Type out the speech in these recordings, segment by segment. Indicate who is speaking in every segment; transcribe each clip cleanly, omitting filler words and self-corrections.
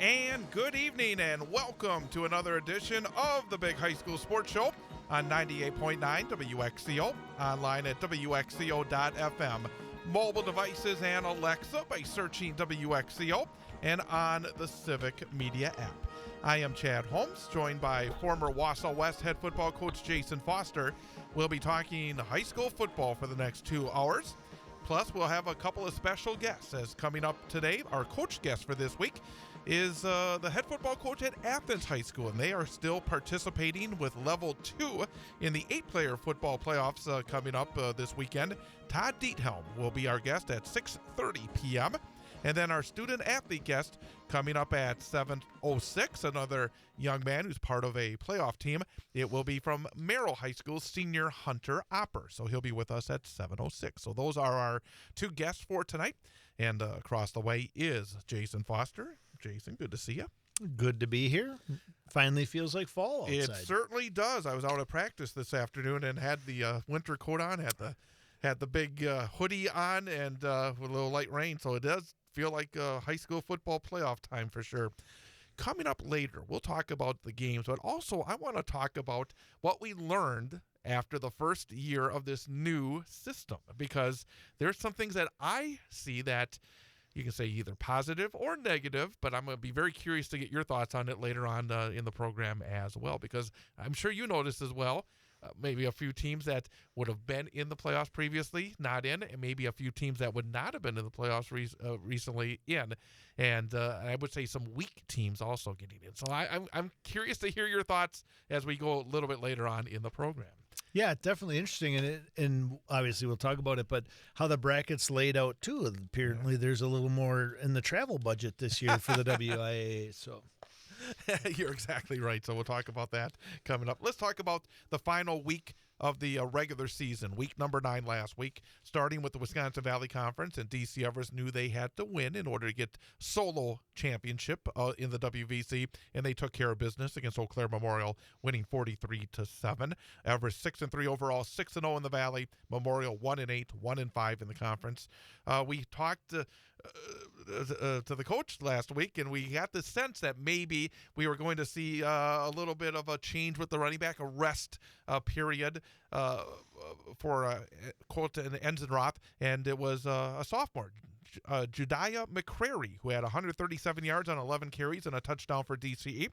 Speaker 1: And good evening and welcome to another edition of the Big High School Sports Show on 98.9 WXCO, online at WXCO.FM, mobile devices and Alexa by searching WXCO, and on the Civic Media app. I am Chad Holmes, joined by former Wausau West head football coach Jason Foster. We'll be talking high school football for the next 2 hours. Plus, we'll have a couple of special guests. As coming up today, our coach guest for this week is the head football coach at Athens High School, and they are still participating with Level 2 in the 8-player football playoffs coming up this weekend. Todd Diethelm will be our guest at 6:30 p.m., and then our student-athlete guest coming up at 7:06, another young man who's part of a playoff team. It will be from Merrill High School senior Hunter Opper. So he'll be with us at 7:06. So those are our two guests for tonight. And across the way is Jason Foster. Jason, good to see you.
Speaker 2: Good to be here. Finally feels like fall outside.
Speaker 1: It certainly does. I was out at practice this afternoon and had the winter coat on, had the big hoodie on, and with a little light rain. So it does feel like high school football playoff time for sure. Coming up later, we'll talk about the games, but also I want to talk about what we learned after the first year of this new system, because there's some things that I see that you can say either positive or negative, but I'm going to be very curious to get your thoughts on it later on in the program as well, because I'm sure you noticed as well, maybe a few teams that would have been in the playoffs previously, not in, and maybe a few teams that would not have been in the playoffs recently in, and I would say some weak teams also getting in. So I'm curious to hear your thoughts as we go a little bit later on in the program.
Speaker 2: Yeah, definitely interesting, and obviously we'll talk about it, but how the brackets laid out too. Apparently there's a little more in the travel budget this year for the WIAA, so...
Speaker 1: You're exactly right. So we'll talk about that coming up. Let's talk about the final week of the regular season, week number 9 last week, starting with the Wisconsin Valley Conference, and DC Everest knew they had to win in order to get solo championship in the WVC, and they took care of business against Eau Claire Memorial, winning 43-7. Everest 6-3 overall, 6-0 in the Valley. Memorial 1-8, 1-5 in the conference. We talked to the coach last week, and we got the sense that maybe we were going to see a little bit of a change with the running back, a rest period for Colton Enzenroth, and it was a sophomore, Jediah McCrary, who had 137 yards on 11 carries and a touchdown for DCE.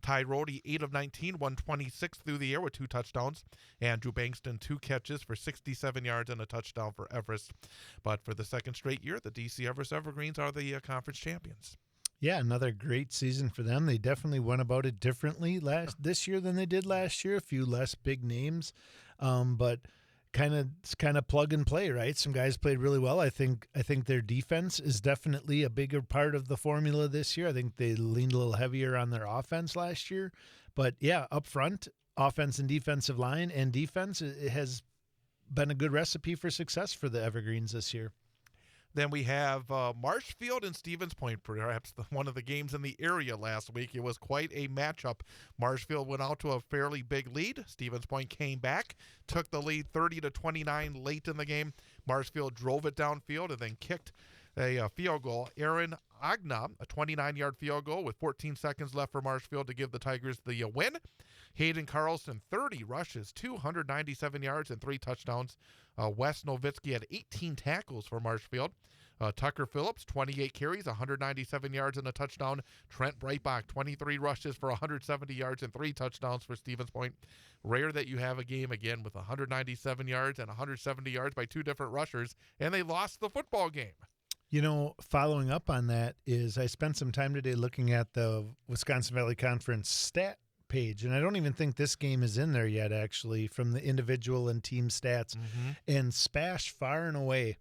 Speaker 1: Ty Rohde, 8 of 19, 126 through the air with 2 touchdowns. Andrew Bankston, 2 catches for 67 yards and a touchdown for Everest. But for the second straight year, the DC Everest Evergreens are the conference champions.
Speaker 2: Yeah, another great season for them. They definitely went about it differently this year than they did last year. A few less big names, but kind of plug and play, right? Some guys played really well. I think their defense is definitely a bigger part of the formula this year. I think they leaned a little heavier on their offense last year, but yeah, up front, offense and defensive line and defense, it has been a good recipe for success for the Evergreens this year.
Speaker 1: Then we have Marshfield and Stevens Point, perhaps one of the games in the area last week. It was quite a matchup. Marshfield went out to a fairly big lead. Stevens Point came back, took the lead 30-29 late in the game. Marshfield drove it downfield and then kicked a field goal. Aaron Agna, a 29-yard field goal with 14 seconds left for Marshfield to give the Tigers the win. Hayden Carlson, 30 rushes, 297 yards, and 3 touchdowns. Wes Nowitzki had 18 tackles for Marshfield. Tucker Phillips, 28 carries, 197 yards, and a touchdown. Trent Breitbach, 23 rushes for 170 yards and 3 touchdowns for Stevens Point. Rare that you have a game again with 197 yards and 170 yards by 2 different rushers, and they lost the football game.
Speaker 2: You know, following up on that is I spent some time today looking at the Wisconsin Valley Conference stat page, and I don't even think this game is in there yet, actually, from the individual and team stats.
Speaker 1: Mm-hmm.
Speaker 2: And Spash, far and away,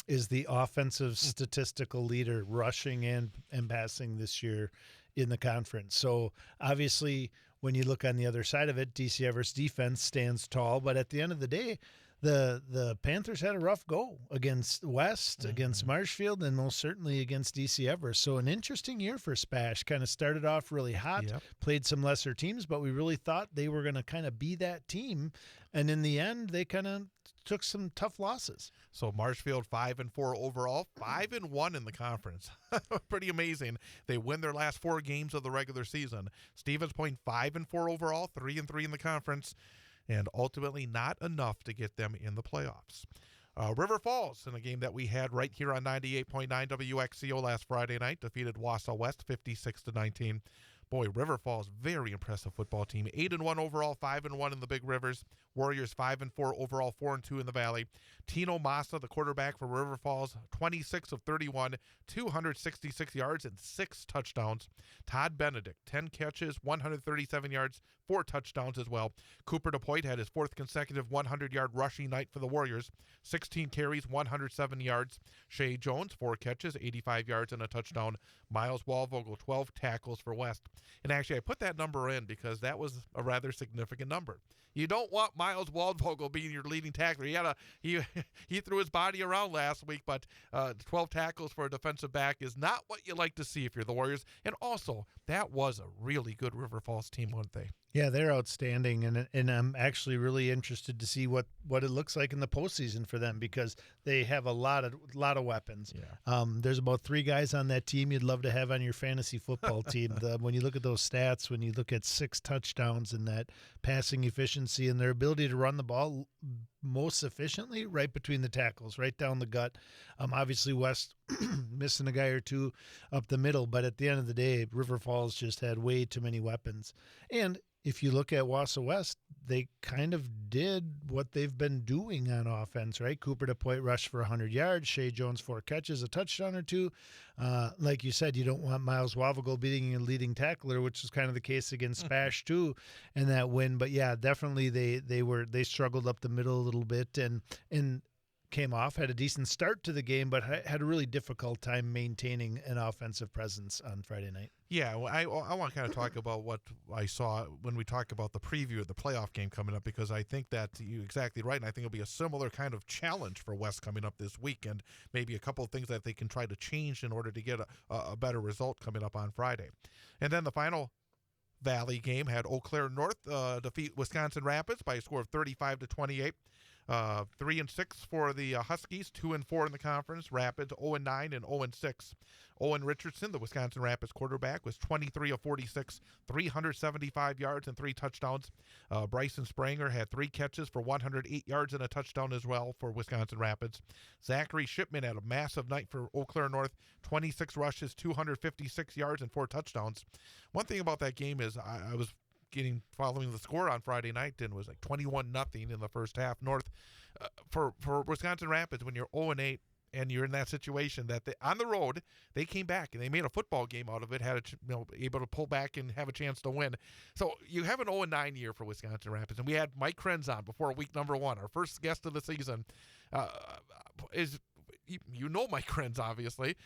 Speaker 2: is the offensive statistical leader, rushing and passing this year in the conference. So obviously, when you look on the other side of it, DC Everest defense stands tall, but at the end of the day, the Panthers had a rough go against West, against Marshfield, and most certainly against DC Everest. So an interesting year for Spash. Kind of started off really hot, played some lesser teams, but we really thought they were going to kind of be that team. And in the end, they kind of took some tough losses.
Speaker 1: So Marshfield 5-4 overall, 5-1 in the conference. Pretty amazing. They win their last 4 games of the regular season. Stevens Point 5-4 overall, 3-3 in the conference, and ultimately not enough to get them in the playoffs. River Falls, in a game that we had right here on 98.9 WXCO last Friday night, defeated Wausau West 56-19. Boy, River Falls, very impressive football team. 8-1 overall, 5-1 in the Big Rivers. Warriors 5-4 overall, 4-2 in the Valley. Tino Massa, the quarterback for River Falls, 26 of 31, 266 yards and 6 touchdowns. Todd Benedict, 10 catches, 137 yards, 4 touchdowns as well. Cooper DePoit had his 4th consecutive 100-yard rushing night for the Warriors, 16 carries, 107 yards. Shea Jones, 4 catches, 85 yards and a touchdown. Miles Walvogel, 12 tackles for West. And actually, I put that number in because that was a rather significant number. You don't want Miles Waldvogel being your leading tackler. He threw his body around last week, but 12 tackles for a defensive back is not what you like to see if you're the Warriors. And also, that was a really good River Falls team, weren't they?
Speaker 2: Yeah, they're outstanding, and I'm actually really interested to see what it looks like in the postseason for them because they have a lot of weapons.
Speaker 1: Yeah.
Speaker 2: There's about 3 guys on that team you'd love to have on your fantasy football team. When you look at those stats, when you look at 6 touchdowns and that passing efficiency and their ability to run the ball most efficiently, right between the tackles, right down the gut. Obviously, West missing a guy or 2 up the middle, but at the end of the day, River Falls just had way too many weapons. And if you look at Wausau West, they kind of did what they've been doing on offense, right? Cooper DePoit rushed for 100 yards. Shea Jones 4 catches, a touchdown or 2. Like you said, you don't want Miles Wavagol being a leading tackler, which is kind of the case against Spash too, in that win. But yeah, definitely they struggled up the middle a little bit and came off, had a decent start to the game, but had a really difficult time maintaining an offensive presence on Friday night.
Speaker 1: Yeah, well, I want to kind of talk about what I saw when we talk about the preview of the playoff game coming up, because I think that you're exactly right, and I think it'll be a similar kind of challenge for West coming up this week, and maybe a couple of things that they can try to change in order to get a better result coming up on Friday. And then the final Valley game had Eau Claire North defeat Wisconsin Rapids by a score of 35-28. 3-6 for the Huskies, 2-4 in the conference. Rapids 0-9 and 0-6. Owen Richardson, the Wisconsin Rapids quarterback, was 23 of 46, 375 yards and 3 touchdowns. Bryson Spranger had 3 catches for 108 yards and a touchdown as well for Wisconsin Rapids. Zachary Shipman had a massive night for Eau Claire North, 26 rushes, 256 yards and 4 touchdowns. One thing about that game is I was following the score on Friday night, and was like 21-0 in the first half. North for Wisconsin Rapids, when you're 0-8 and you're in that situation that on the road they came back and they made a football game out of it, able to pull back and have a chance to win. So you have an 0-9 year for Wisconsin Rapids, and we had Mike Krenz on before week number 1, our first guest of the season. Mike Krenz, obviously.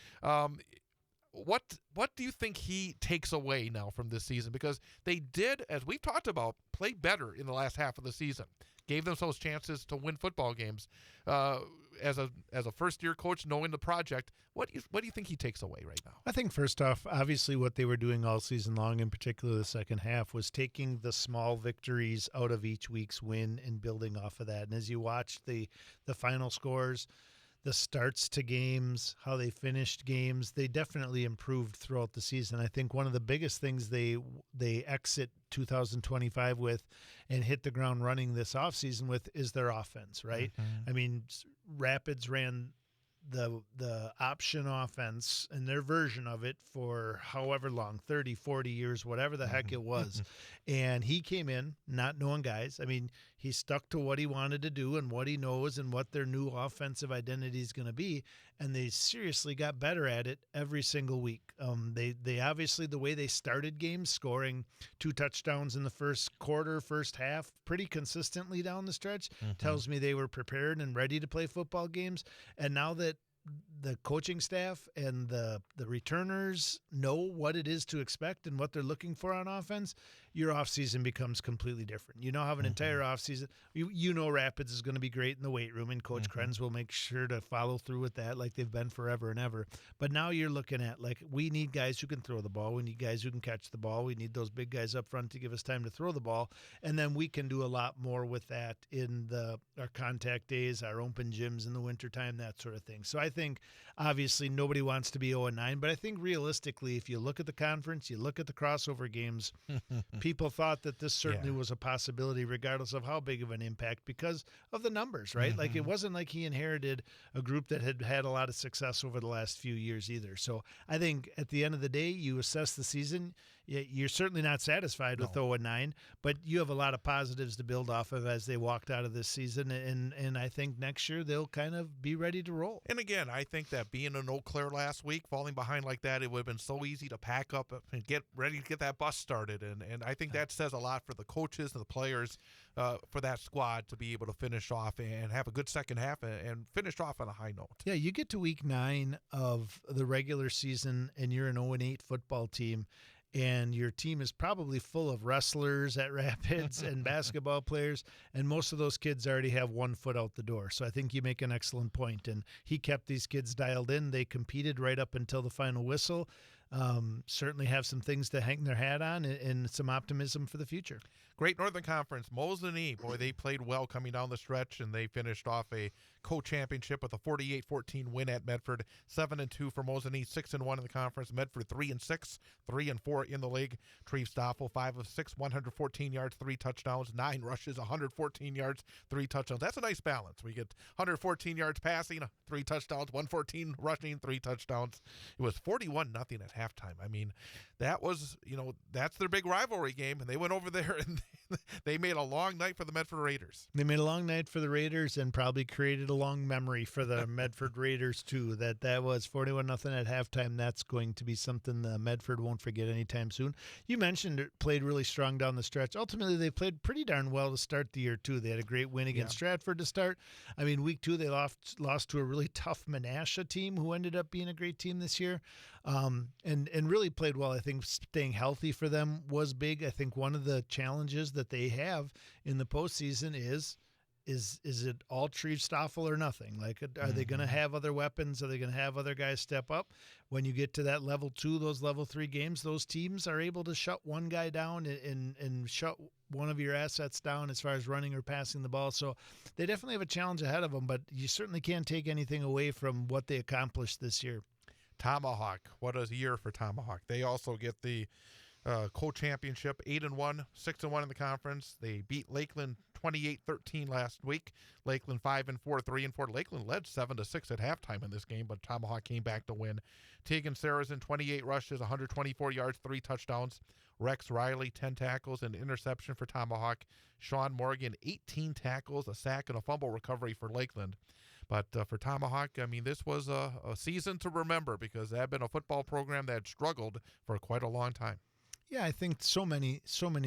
Speaker 1: What do you think he takes away now from this season? Because they did, as we've talked about, play better in the last half of the season. Gave themselves chances to win football games. As a first-year coach, knowing the project, what do you think he takes away right now?
Speaker 2: I think first off, obviously what they were doing all season long, in particular the second half, was taking the small victories out of each week's win and building off of that. And as you watch the final scores, the starts to games, how they finished games, they definitely improved throughout the season. I think one of the biggest things they exit 2025 with and hit the ground running this offseason with is their offense, right? Mm-hmm. I mean, Rapids ran the option offense and their version of it for however long, 30, 40 years, whatever the heck it was. And he came in not knowing guys. I mean, he stuck to what he wanted to do and what he knows and what their new offensive identity is going to be. And they seriously got better at it every single week. They obviously, the way they started games, scoring 2 touchdowns in the first quarter, first half, pretty consistently down the stretch, tells me they were prepared and ready to play football games. And now that the coaching staff and the returners know what it is to expect and what they're looking for on offense, your offseason becomes completely different. You now have an entire offseason. You know Rapids is going to be great in the weight room, and Coach Krenz will make sure to follow through with that like they've been forever and ever. But now you're looking at, like, we need guys who can throw the ball. We need guys who can catch the ball. We need those big guys up front to give us time to throw the ball. And then we can do a lot more with that in our contact days, our open gyms in the wintertime, that sort of thing. So I think, obviously, nobody wants to be 0-9, but I think realistically, if you look at the conference, you look at the crossover games, people thought that this certainly was a possibility, regardless of how big of an impact, because of the numbers, right? Like, it wasn't like he inherited a group that had had a lot of success over the last few years either. So I think at the end of the day, you assess the season. You're certainly not satisfied with 0-9, but you have a lot of positives to build off of as they walked out of this season, and I think next year they'll kind of be ready to roll.
Speaker 1: And again, I think that being in Eau Claire last week, falling behind like that, it would have been so easy to pack up and get ready to get that bus started. And I think that says a lot for the coaches and the players, for that squad to be able to finish off and have a good second half and finish off on a high note.
Speaker 2: Yeah, you get to week 9 of the regular season and you're an 0-8 football team, and your team is probably full of wrestlers at Rapids and basketball players, and most of those kids already have one foot out the door. So I think you make an excellent point, and he kept these kids dialed in. They competed right up until the final whistle. Certainly have some things to hang their hat on and some optimism for the future.
Speaker 1: Great Northern Conference. Mosinee, boy, they played well coming down the stretch, and they finished off a co-championship with a 48-14 win at Medford. 7-2 for Mosinee, 6-1 in the conference. Medford 3-6, 3-4 in the league. Treve Stoffel 5 of 6, 114 yards, 3 touchdowns, 9 rushes, 114 yards, 3 touchdowns. That's a nice balance. We get 114 yards passing, 3 touchdowns, 114 rushing, 3 touchdowns. It was 41-0 at halftime. I mean, that was, that's their big rivalry game, and they went over there and they made a long night for the Medford Raiders.
Speaker 2: They made a long night for the Raiders and probably created a long memory for the Medford Raiders too. That was 41-0 at halftime. That's going to be something the Medford won't forget anytime soon. You mentioned it played really strong down the stretch. Ultimately, they played pretty darn well to start the year too. They had a great win against Stratford to start. I mean, week 2 they lost to a really tough Menasha team who ended up being a great team this year, and really played well. I think staying healthy for them was big. I think one of the challenges that they have in the postseason is it all Treve Stoffel or nothing? Like, are they going to have other weapons? Are they going to have other guys step up? When you get to that level 2, those level 3 games, those teams are able to shut one guy down and shut one of your assets down as far as running or passing the ball. So they definitely have a challenge ahead of them, but you certainly can't take anything away from what they accomplished this year.
Speaker 1: Tomahawk, what a year for Tomahawk. They also get the co-championship, 8-1, 6-1 in the conference. They beat Lakeland 28-13 last week. Lakeland 5-4, 3-4. Lakeland led 7-6 at halftime in this game, but Tomahawk came back to win. Tegan Saracen, 28 rushes, 124 yards, 3 touchdowns. Rex Riley, 10 tackles and interception for Tomahawk. Sean Morgan, 18 tackles, a sack, and a fumble recovery for Lakeland. But for Tomahawk, I mean, this was a season to remember because they had been a football program that had struggled for quite a long time.
Speaker 2: Yeah, I think so many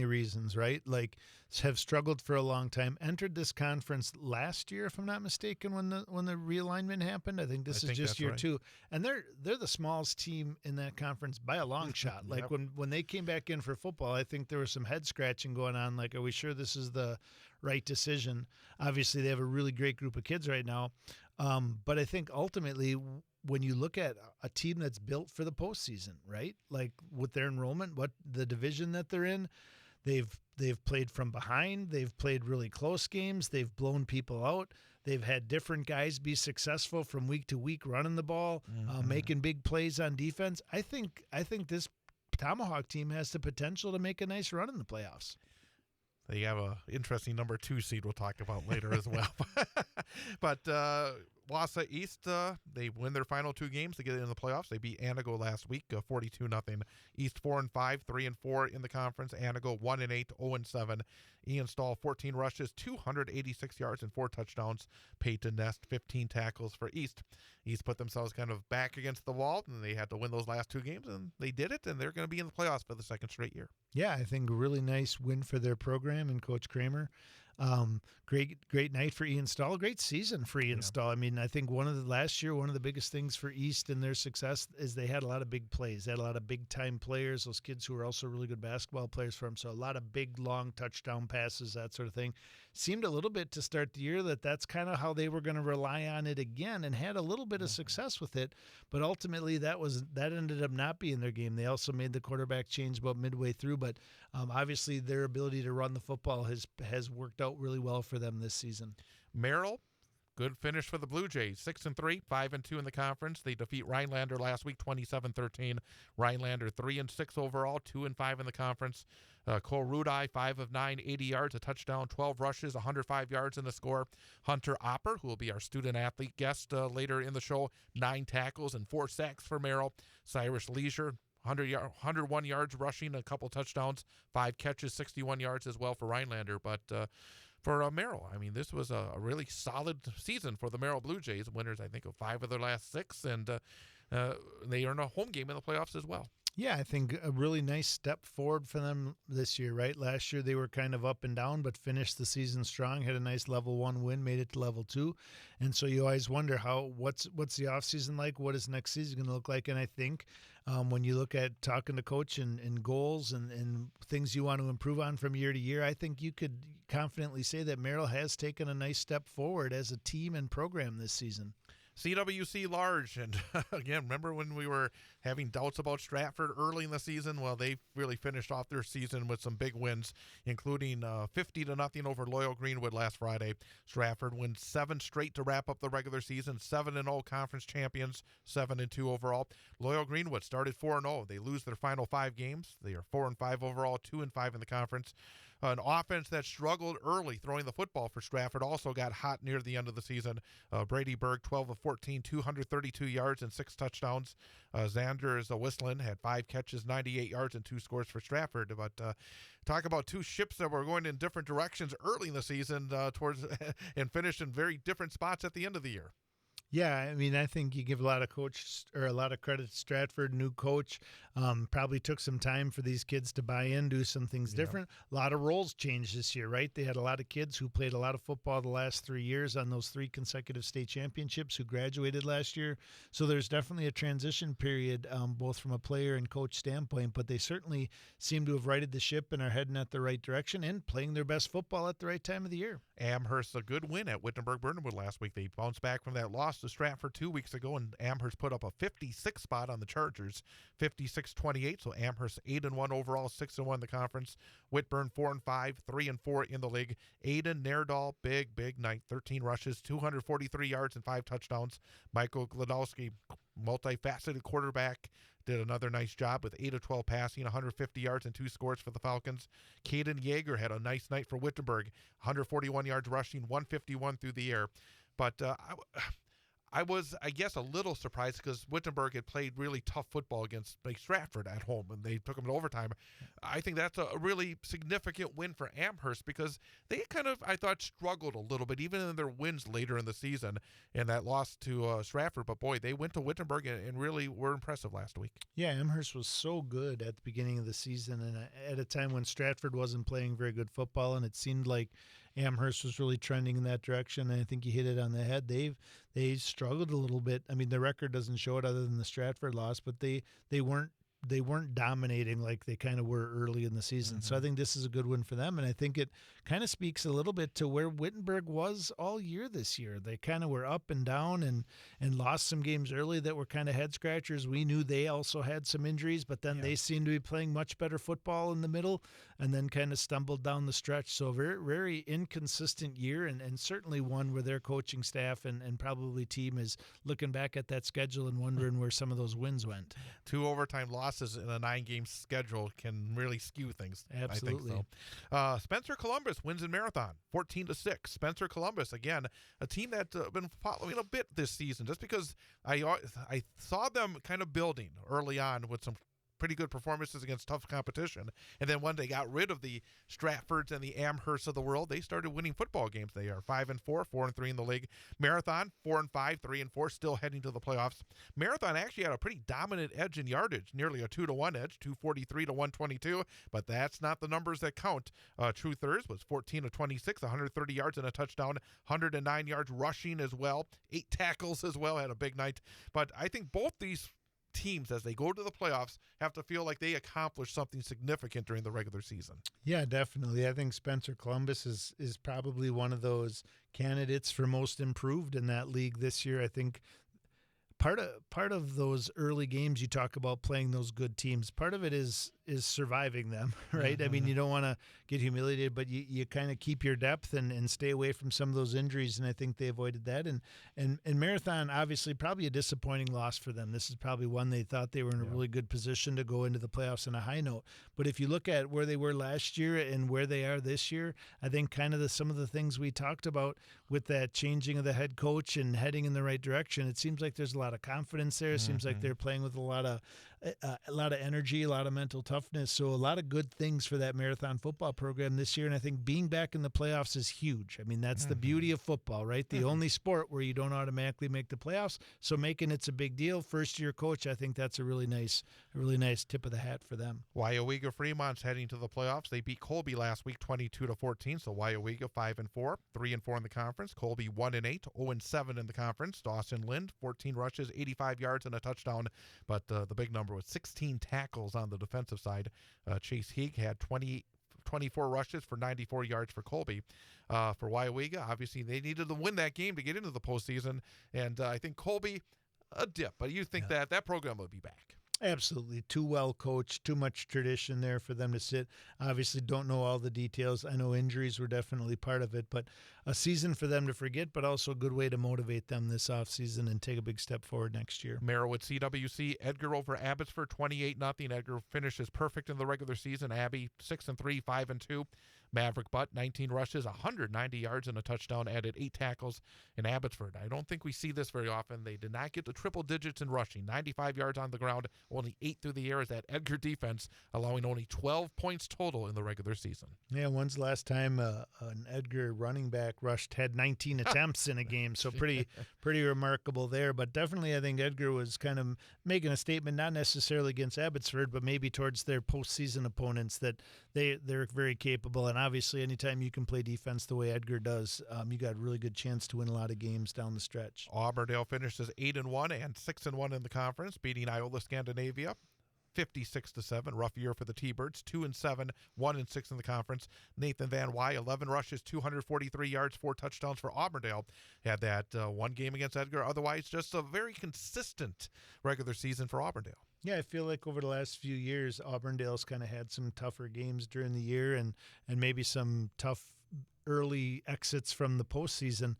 Speaker 2: reasons, right? Like, have struggled for a long time. Entered this conference last year, if I'm not mistaken, when the realignment happened. I think this is just year 2, and they're the smallest team in that conference by a long shot. Like when they came back in for football, I think there was some head scratching going on. Like, are we sure this is the right decision? Obviously, they have a really great group of kids right now, but I think ultimately, when you look at a team that's built for the postseason, right? Like with their enrollment, what the division that they're in, they've played from behind. They've played really close games. They've blown people out. They've had different guys be successful from week to week, running the ball, making big plays on defense. I think this Tomahawk team has the potential to make a nice run in the playoffs.
Speaker 1: They have an interesting number 2 seed we'll talk about later as well. But Wausau East, they win their final 2 games to get into the playoffs. They beat Anago last week, 42-0. East 4-5, 3-4 in the conference. Anago 1-8, 0-7. Ian Stahl 14 rushes, 286 yards and 4 touchdowns. Peyton Nest 15 tackles for East. he's put themselves kind of back against the wall, and they had to win those last 2 games, and they did it, and they're going to be in the playoffs for the 2nd straight year.
Speaker 2: Yeah, I think a really nice win for their program and Coach Kramer. Great night for Ian Stahl. Great season for Ian Stahl. I mean, I think last year, one of the biggest things for East and their success is they had a lot of big plays. They had a lot of big-time players, those kids who were also really good basketball players for them. So a lot of big, long touchdown passes, that sort of thing. Seemed a little bit to start the year that's kind of how they were going to rely on it again, and had a little bit of success with it. But ultimately, that ended up not being their game. They also made the quarterback change about midway through, but obviously their ability to run the football has worked out really well for them this season.
Speaker 1: Merrill, good finish for the Blue Jays. 6-3, 5-2 in the conference. They defeat Rhinelander last week, 27-13. Rhinelander 3-6 overall, 2-5 in the conference. Cole Rudai, 5 of 9, 80 yards, a touchdown, 12 rushes, 105 yards in the score. Hunter Opper, who will be our student athlete guest later in the show, 9 tackles and 4 sacks for Merrill. Cyrus Leisure, 101 yards rushing, a couple touchdowns, 5 catches, 61 yards as well for Rhinelander. But for Merrill, I mean, this was a really solid season for the Merrill Blue Jays, winners, I think, of 5 of their last 6, and they earned a home game in the playoffs as well.
Speaker 2: Yeah, I think a really nice step forward for them this year, right? Last year they were kind of up and down, but finished the season strong, had a nice level 1 win, made it to level 2. And so you always wonder what's the offseason like? What is next season going to look like? And I think when you look at talking to coach and goals and things you want to improve on from year to year, I think you could confidently say that Merrill has taken a nice step forward as a team and program this season.
Speaker 1: CWC Large, and again, remember when we were having doubts about Stratford early in the season? Well, they really finished off their season with some big wins, including 50-0 over Loyal Greenwood last Friday. Stratford wins 7 straight to wrap up the regular season, 7-0 conference champions, 7-2 overall. Loyal Greenwood started 4-0. They lose their final 5 games. They are 4-5 overall, 2-5 in the conference. An offense that struggled early throwing the football for Stratford also got hot near the end of the season. Brady Berg, 12 of 14, 232 yards and 6 touchdowns. Xander Whistlin had 5 catches, 98 yards and 2 scores for Stratford. But talk about 2 ships that were going in different directions early in the season towards and finished in very different spots at the end of the year.
Speaker 2: Yeah, I mean, I think you give a lot of credit to Stratford, new coach. Probably took some time for these kids to buy in, do some things different. A lot of roles changed this year, right? They had a lot of kids who played a lot of football the last 3 years on those 3 consecutive state championships who graduated last year. So there's definitely a transition period, both from a player and coach standpoint, but they certainly seem to have righted the ship and are heading at the right direction and playing their best football at the right time of the year.
Speaker 1: Amherst, a good win at Wittenberg-Burnhamwood last week. They bounced back from that loss to Stratford 2 weeks ago, and Amherst put up a 56 spot on the Chargers, 56-28. So Amherst 8-1 overall, 6-1 in the conference. Whitburn 4-5, 3-4 in the league. Aiden Nairdahl, big night, 13 rushes, 243 yards and 5 touchdowns. Michael Gladowski, multifaceted quarterback, did another nice job with 8 of 12 passing, 150 yards and 2 scores for the Falcons. Caden Yeager had a nice night for Wittenberg, 141 yards rushing, 151 through the air. But I was, I guess, a little surprised because Wittenberg had played really tough football against Stratford at home, and they took them to overtime. I think that's a really significant win for Amherst because they kind of, I thought, struggled a little bit, even in their wins later in the season, and that loss to Stratford. But, boy, they went to Wittenberg and really were impressive last week.
Speaker 2: Yeah, Amherst was so good at the beginning of the season, and at a time when Stratford wasn't playing very good football, and it seemed like Amherst was really trending in that direction, and I think you hit it on the head. They struggled a little bit. I mean, the record doesn't show it other than the Stratford loss, but they weren't dominating like they kind of were early in the season. So I think this is a good win for them, and I think it kind of speaks a little bit to where Wittenberg was all year this year. They kind of were up and down and lost some games early that were kind of head scratchers. We knew they also had some injuries, but then they seemed to be playing much better football in the middle and then kind of stumbled down the stretch. So very, very inconsistent year, and certainly one where their coaching staff and probably team is looking back at that schedule and wondering where some of those wins went.
Speaker 1: 2 overtime losses in a 9-game schedule can really skew things.
Speaker 2: Absolutely.
Speaker 1: I think so. Spencer Columbus wins in Marathon, 14-6. Spencer Columbus, again, a team that's been following a bit this season, just because I saw them kind of building early on with some pretty good performances against tough competition. And then when they got rid of the Stratfords and the Amhersts of the world, they started winning football games. They are 5-4, 4-3 in the league. Marathon 4-5, 3-4, still heading to the playoffs. Marathon actually had a pretty dominant edge in yardage, nearly a 2-1 edge, 243 to 122. But that's not the numbers that count. Truthers was 14 of 26, 130 yards and a touchdown, 109 yards rushing as well, 8 tackles as well. Had a big night. But I think both these teams, as they go to the playoffs, have to feel like they accomplished something significant during the regular season.
Speaker 2: Yeah, definitely. I think Spencer Columbus is probably one of those candidates for most improved in that league this year. I think part of those early games you talk about playing those good teams, part of it is surviving them, right? Mm-hmm. I mean, you don't want to get humiliated, but you kind of keep your depth and stay away from some of those injuries, and I think they avoided that. And Marathon, obviously, probably a disappointing loss for them. This is probably one they thought they were in a really good position to go into the playoffs on a high note. But if you look at where they were last year and where they are this year, I think kind of some of the things we talked about with that changing of the head coach and heading in the right direction, it seems like there's a lot of confidence there. It seems like they're playing with a lot of energy, a lot of mental toughness. So a lot of good things for that Marathon football program this year. And I think being back in the playoffs is huge. I mean, that's the beauty of football, right? The only sport where you don't automatically make the playoffs. So making it's a big deal. First year coach, I think that's a really nice tip of the hat for them.
Speaker 1: Waiawega Fremont's heading to the playoffs. They beat Colby last week 22-14. So Waiawega 5-4, 3-4 in the conference. Colby 1-8, 0-7 in the conference. Dawson Lind 14 rushes, 85 yards and a touchdown. But the big number was 16 tackles on the defensive side. Chase Heeg had 24 rushes for 94 yards for Colby. For Waiawega, obviously they needed to win that game to get into the postseason, and I think Colby, a dip, but you think that program will be back.
Speaker 2: Absolutely. Too well coached, too much tradition there for them to sit. Obviously don't know all the details. I know injuries were definitely part of it, but a season for them to forget, but also a good way to motivate them this offseason and take a big step forward next year.
Speaker 1: Merrill CWC, Edgar over Abbotsford, 28-0. Edgar finishes perfect in the regular season. Abbey, 6-3, 5-2. Maverick Butt, 19 rushes, 190 yards and a touchdown, added 8 tackles in Abbotsford. I don't think we see this very often. They did not get to triple digits in rushing, 95 yards on the ground, only 8 through the air as that Edgar defense, allowing only 12 points total in the regular season.
Speaker 2: Yeah, when's the last time an Edgar running back had 19 attempts in a game? So pretty remarkable there. But definitely I think Edgar was kind of making a statement, not necessarily against Abbotsford, but maybe towards their postseason opponents, that they're very capable. And obviously anytime you can play defense the way Edgar does, you got a really good chance to win a lot of games down the stretch.
Speaker 1: Auburndale finishes 8-1 and 6-1 in the conference, beating Iola Scandinavia 56-7. Rough year for the T-Birds. 2-7, 1-6 in the conference. Nathan Van Wy, 11 rushes, 243 yards, 4 touchdowns for Auburndale. Had that one game against Edgar. Otherwise, just a very consistent regular season for Auburndale.
Speaker 2: Yeah, I feel like over the last few years, Auburndale's kind of had some tougher games during the year and maybe some tough early exits from the postseason.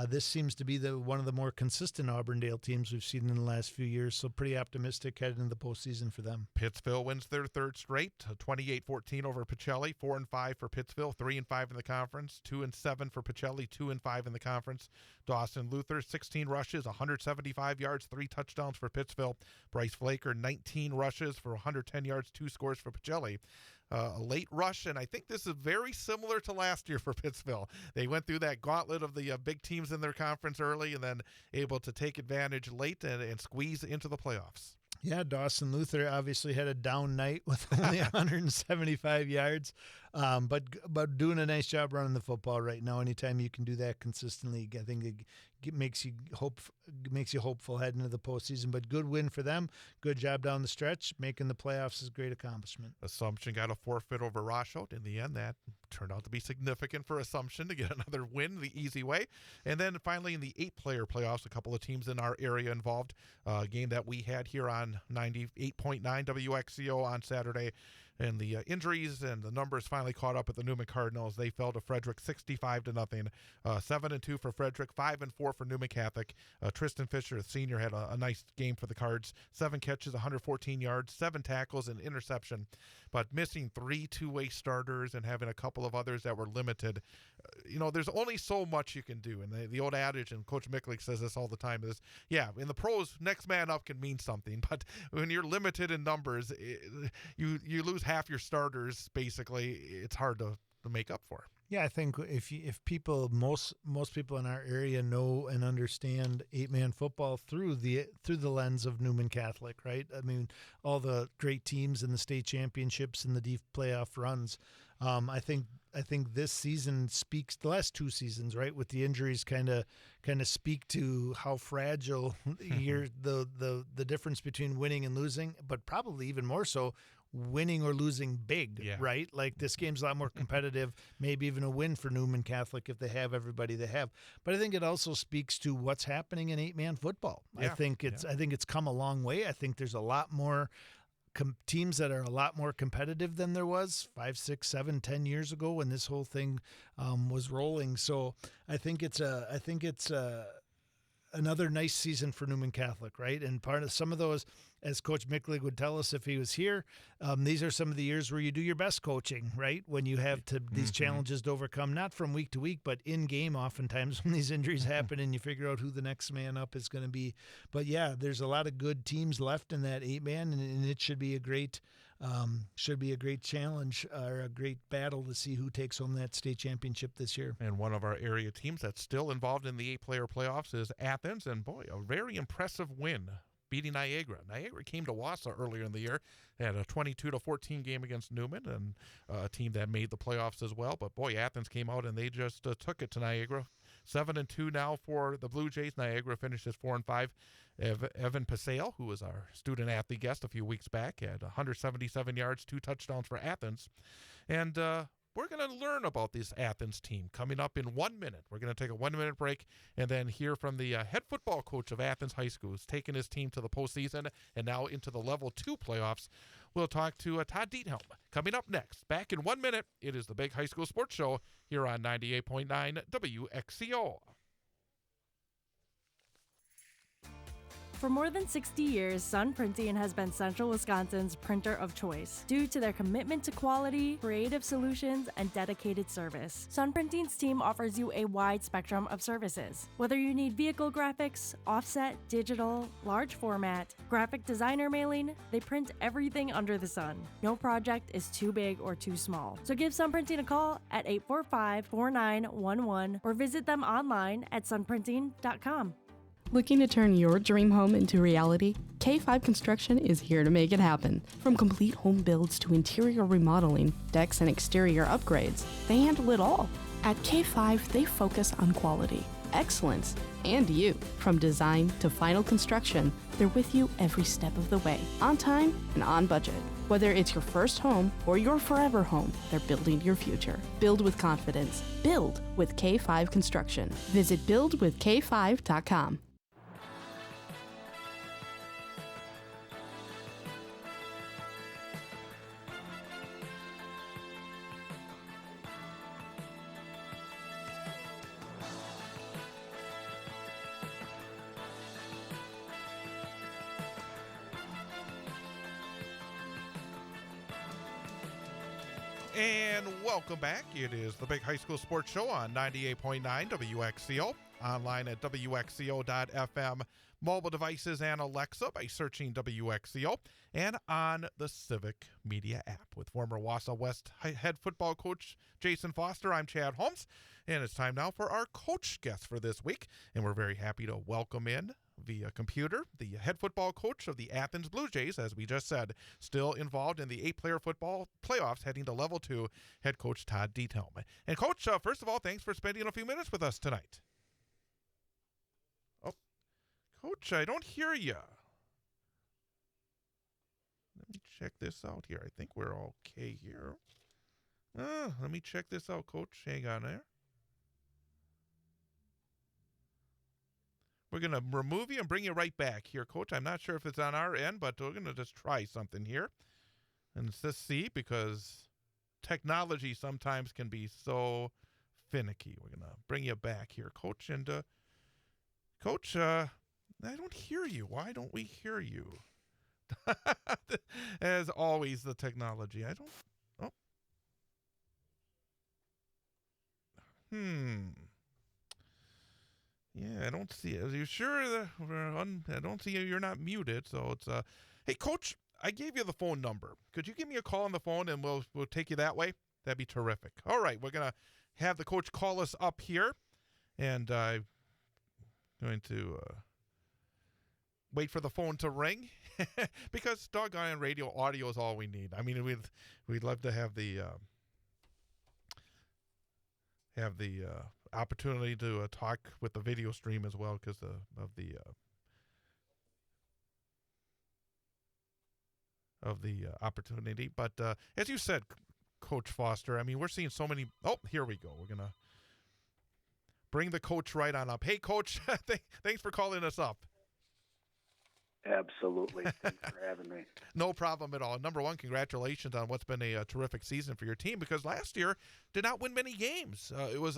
Speaker 2: This seems to be one of the more consistent Auburndale teams we've seen in the last few years, so pretty optimistic heading into the postseason for them.
Speaker 1: Pittsville wins their third straight, 28-14 over Pacelli, 4-5 for Pittsville, 3-5 in the conference, 2-7 for Pacelli, 2-5 in the conference. Dawson Luther, 16 rushes, 175 yards, 3 touchdowns for Pittsville. Bryce Flaker, 19 rushes for 110 yards, 2 scores for Pacelli. A late rush, and I think this is very similar to last year for Pittsville. They went through that gauntlet of the big teams in their conference early and then able to take advantage late and squeeze into the playoffs.
Speaker 2: Yeah, Dawson Luther obviously had a down night with only 175 yards, but doing a nice job running the football right now. Anytime you can do that consistently, I think it makes you hopeful heading into the postseason. But good win for them. Good job down the stretch. Making the playoffs is a great accomplishment.
Speaker 1: Assumption got a forfeit over Roshout. In the end, that turned out to be significant for Assumption to get another win the easy way. And then finally in the 8-player playoffs, a couple of teams in our area involved. A game that we had here on 98.9 WXCO on Saturday. And the injuries and the numbers finally caught up with the Newman Cardinals. They fell to Frederick 65-0. 7-2 for Frederick, 5-4 for Newman Catholic. Tristan Fisher, the senior, had a nice game for the Cards. 7 catches, 114 yards, 7 tackles, and interception. but missing 3 two-way starters and having a couple of others that were limited, there's only so much you can do. And the old adage, and Coach Micklich says this all the time, is, in the pros, next man up can mean something. But when you're limited in numbers, you lose half your starters, basically. It's hard to make up for.
Speaker 2: Yeah, I think if people, most people in our area know and understand 8-man football through the lens of Newman Catholic, right? I mean, all the great teams in the state championships and the deep playoff runs. I think this season speaks, the last 2 seasons, right, with the injuries, kind of speak to how fragile the difference between winning and losing, but probably even more so winning or losing big, right? Like, this game's a lot more competitive, maybe even a win for Newman Catholic if they have everybody they have. But I think it also speaks to what's happening in 8-man football. I think it's come a long way. I think there's a lot more teams that are a lot more competitive than there was 5, 6, 7, 10 years ago when this whole thing was rolling. So I think it's another nice season for Newman Catholic, right? And part of some of those, as Coach Micklig would tell us if he was here, these are some of the years where you do your best coaching, right? When you have these challenges to overcome, not from week to week, but in game oftentimes when these injuries happen and you figure out who the next man up is going to be. But there's a lot of good teams left in that 8-man, and it should be a great challenge or a great battle to see who takes home that state championship this year.
Speaker 1: And one of our area teams that's still involved in the 8-player playoffs is Athens, and boy, a very impressive win, beating Niagara. Niagara came to Wausau earlier in the year. They had a 22-14 game against Newman, and a team that made the playoffs as well. But boy, Athens came out and they just took it to Niagara. 7-2 now for the Blue Jays. Niagara finishes 4-5. Evan Pasale, who was our student athlete guest a few weeks back, had 177 yards, 2 touchdowns for Athens. And we're going to learn about this Athens team coming up in 1 minute. We're going to take a 1-minute break and then hear from the head football coach of Athens High School, who's taken his team to the postseason and now into the Level 2 playoffs. We'll talk to Todd Diethelm coming up next. Back in 1 minute, it is the Big High School Sports Show here on 98.9 WXCO.
Speaker 3: For more than 60 years, Sun Printing has been Central Wisconsin's printer of choice due to their commitment to quality, creative solutions, and dedicated service. Sun Printing's team offers you a wide spectrum of services. Whether you need vehicle graphics, offset, digital, large format, graphic designer mailing, they print everything under the sun. No project is too big or too small. So give Sun Printing a call at 845-4911 or visit them online at sunprinting.com.
Speaker 4: Looking to turn your dream home into reality? K5 Construction is here to make it happen. From complete home builds to interior remodeling, decks and exterior upgrades, they handle it all. At K5, they focus on quality, excellence, and you. From design to final construction, they're with you every step of the way, on time and on budget. Whether it's your first home or your forever home, they're building your future. Build with confidence. Build with K5 Construction. Visit buildwithk5.com.
Speaker 1: And welcome back. It is the Big High School Sports Show on 98.9 WXCO, online at WXCO.FM, mobile devices and Alexa by searching WXCO, and on the Civic Media app. With former Wausau West head football coach Jason Foster, I'm Chad Holmes, and it's time now for our coach guest for this week. And we're very happy to welcome in via computer the head football coach of the Athens Blue Jays, as we just said, still involved in the 8-player football playoffs, heading to Level 2, head coach Todd Diethelm. And Coach, first of all, thanks for spending a few minutes with us tonight. Oh, Coach, I don't hear you. Let me check this out here. I think we're okay here. Let me check this out, Coach. Hang on there. We're going to remove you and bring you right back here, Coach. I'm not sure if it's on our end, but we're going to just try something here. And let's just see, because technology sometimes can be so finicky. We're going to bring you back here, Coach. And, Coach, I don't hear you. Why don't we hear you? As always, the technology. I don't. Oh. Yeah, I don't see it. Are you sure that I don't see you? You're not muted, so it's Hey, Coach, I gave you the phone number. Could you give me a call on the phone, and we'll take you that way? That'd be terrific. All right, we're gonna have the coach call us up here, and I'm going to wait for the phone to ring because doggone radio audio is all we need. I mean, we'd love to have the opportunity to talk with the video stream as well because of the opportunity. But as you said, Coach Foster, I mean, we're seeing so many. Oh, here we go. We're gonna bring the coach right on up. Hey, Coach, thanks for calling us up.
Speaker 5: Absolutely. Thanks for having me.
Speaker 1: No problem at all. Number one, congratulations on what's been a terrific season for your team, because last year did not win many games. It was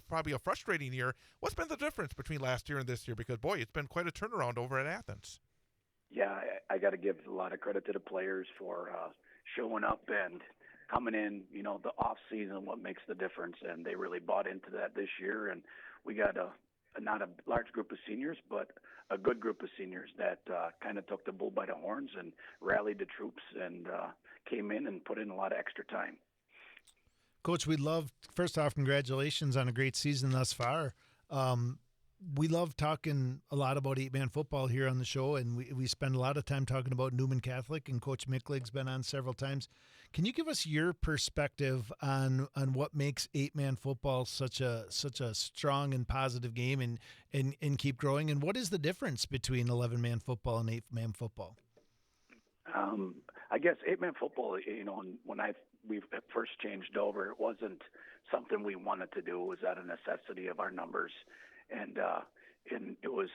Speaker 1: probably a frustrating year. What's been the difference between last year and this year? Because boy, it's been quite a turnaround over at Athens.
Speaker 5: Yeah, I got to give a lot of credit to the players for showing up and coming in. You know, the off season, what makes the difference, and they really bought into that this year. And we got not a large group of seniors, but a good group of seniors that kind of took the bull by the horns and rallied the troops and came in and put in a lot of extra time.
Speaker 2: Coach, first off, congratulations on a great season thus far. We love talking a lot about 8-man football here on the show, and we spend a lot of time talking about Newman Catholic, and Coach Micklig's been on several times. Can you give us your perspective on what makes 8-man football such a strong and positive game and keep growing? And what is the difference between 11-man football and 8-man football?
Speaker 5: I guess 8-man football, you know, when we first changed over, it wasn't something we wanted to do. It was out of necessity of our numbers. And it was,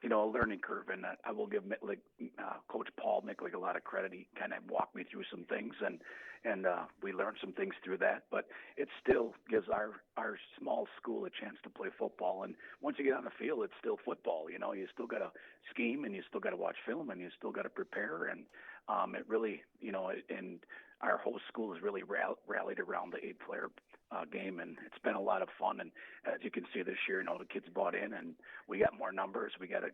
Speaker 5: you know, a learning curve. And I will give Coach Paul Micklig a lot of credit. He kind of walked me through some things, and we learned some things through that. But it still gives our small school a chance to play football. And once you get on the field, it's still football. You know, you still got to scheme, and you still got to watch film, and you still got to prepare. And it really, you know, and our whole school has really rallied around the 8-player game, and it's been a lot of fun. And as you can see this year, you know, the kids bought in, and we got more numbers. We got a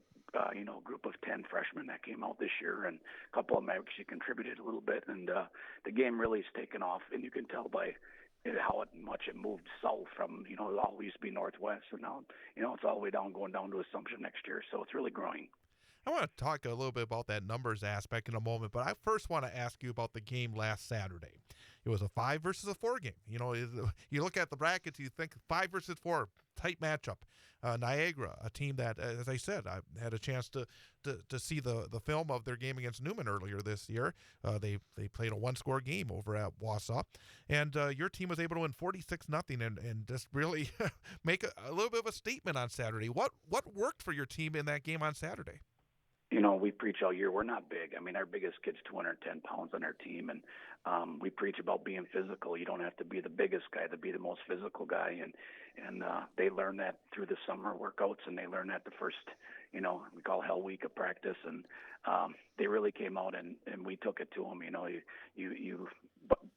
Speaker 5: group of 10 freshmen that came out this year, and a couple of them actually contributed a little bit. And the game really has taken off, and you can tell by how much it moved south from, you know, it all used to be northwest, and now, you know, it's all the way down, going down to Assumption next year. So it's really growing.
Speaker 1: I want to talk a little bit about that numbers aspect in a moment, but I first want to ask you about the game last Saturday. It was a 5 versus a 4 game. You know, you look at the brackets, you think 5 versus 4, tight matchup. Niagara, a team that, as I said, I had a chance to see the film of their game against Newman earlier this year. They played a 1-score game over at Wausau, and your team was able to win 46-0 and just really make a little bit of a statement on Saturday. What worked for your team in that game on Saturday?
Speaker 5: You know, we preach all year, we're not big. I mean, our biggest kid's 210 pounds on our team, and we preach about being physical. You don't have to be the biggest guy to be the most physical guy, and they learn that through the summer workouts, and they learn that the first, you know, we call Hell Week of practice, and they really came out and we took it to them. You know, you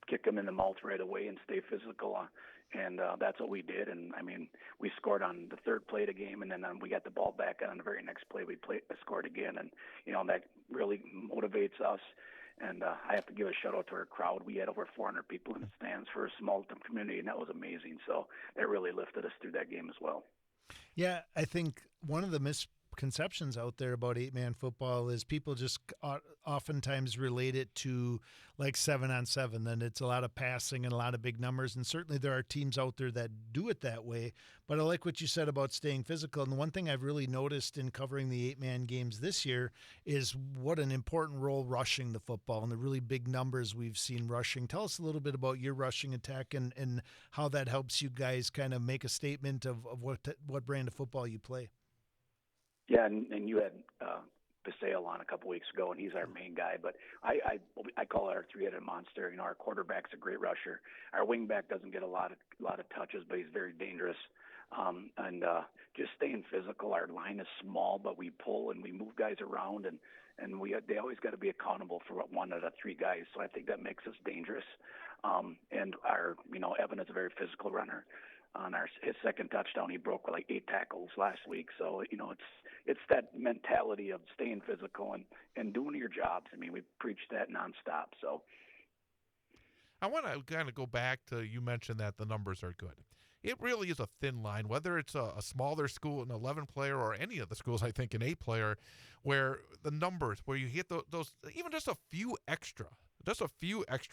Speaker 5: kick them in the mouth right away and stay physical. And that's what we did. And, I mean, we scored on the third play of the game, and then we got the ball back, and on the very next play we scored again. And, you know, that really motivates us. And I have to give a shout-out to our crowd. We had over 400 people in the stands for a small community, and that was amazing. So that really lifted us through that game as well.
Speaker 2: Yeah, I think one of the misconceptions out there about 8-man football is people just oftentimes relate it to like 7-on-7, and it's a lot of passing and a lot of big numbers, and certainly there are teams out there that do it that way. But I like what you said about staying physical, and the one thing I've really noticed in covering the 8-man games this year is what an important role rushing the football and the really big numbers we've seen rushing. Tell us a little bit about your rushing attack and how that helps you guys kind of make a statement of what brand of football you play.
Speaker 5: Yeah, and you had Paseo on a couple weeks ago, and he's our main guy. But I call it our three-headed monster. You know, our quarterback's a great rusher. Our wingback doesn't get a lot of touches, but he's very dangerous. And just staying physical. Our line is small, but we pull and we move guys around, and and they always got to be accountable for one out of three guys. So I think that makes us dangerous. And Evan is a very physical runner. On his second touchdown, he broke like 8 tackles last week. So it's that mentality of staying physical and doing your jobs. I mean, we preach that nonstop. So
Speaker 1: I want to kind of go back to, you mentioned that the numbers are good. It really is a thin line, whether it's a smaller school, an 11-player, or any of the schools, I think, an 8-player, where the numbers, where you hit those, even just a few extra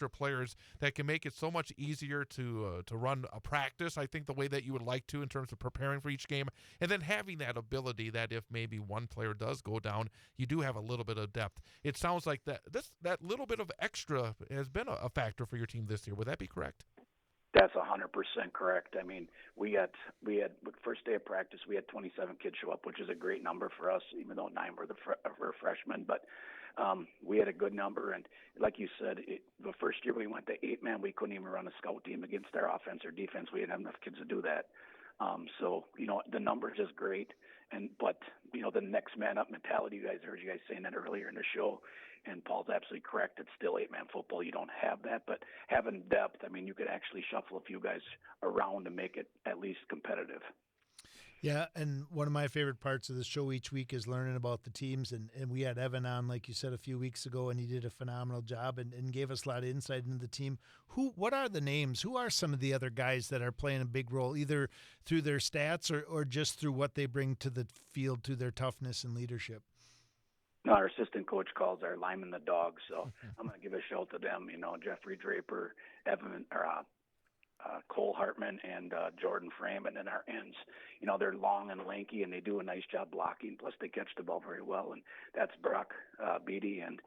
Speaker 1: players that can make it so much easier to run a practice, I think, the way that you would like to in terms of preparing for each game, and then having that ability that if maybe one player does go down, you do have a little bit of depth. It sounds like that little bit of extra has been a factor for your team this year. Would that be correct?
Speaker 5: That's 100% correct. I mean, we had first day of practice, we had 27 kids show up, which is a great number for us, even though 9 were freshmen. But we had a good number, and like you said, the first year we went to 8-man, we couldn't even run a scout team against our offense or defense. We didn't have enough kids to do that. So the numbers is great, but the next man up mentality. Heard you guys saying that earlier in the show, and Paul's absolutely correct. It's still 8-man football. You don't have that, but having depth, I mean, you could actually shuffle a few guys around to make it at least competitive.
Speaker 2: Yeah, and one of my favorite parts of the show each week is learning about the teams, and we had Evan on, like you said, a few weeks ago, and he did a phenomenal job and gave us a lot of insight into the team. What are the names? Who are some of the other guys that are playing a big role, either through their stats or just through what they bring to the field, to their toughness and leadership?
Speaker 5: No, our assistant coach calls our linemen the dogs, so I'm going to give a shout to them. Jeffrey Draper, Evan, Cole Hartman, and Jordan Frame, and then our ends. They're long and lanky, and they do a nice job blocking. Plus, they catch the ball very well, and that's Brock Beatty and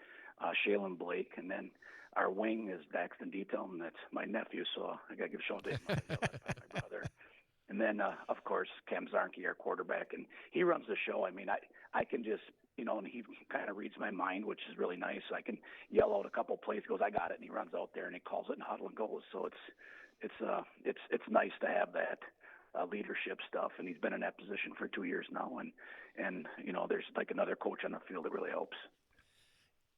Speaker 5: Shaylin Blake. And then our wing is Todd Diethelm, and that's my nephew, so I got to give a shout to him. My brother. And then, of course, Cam Zarnke, our quarterback, and he runs the show. I mean, I can just, and he kind of reads my mind, which is really nice. I can yell out a couple plays, goes, I got it, and he runs out there and he calls it in huddle and goes. So it's nice to have that leadership stuff, and he's been in that position for 2 years now, and there's like another coach on the field that really helps.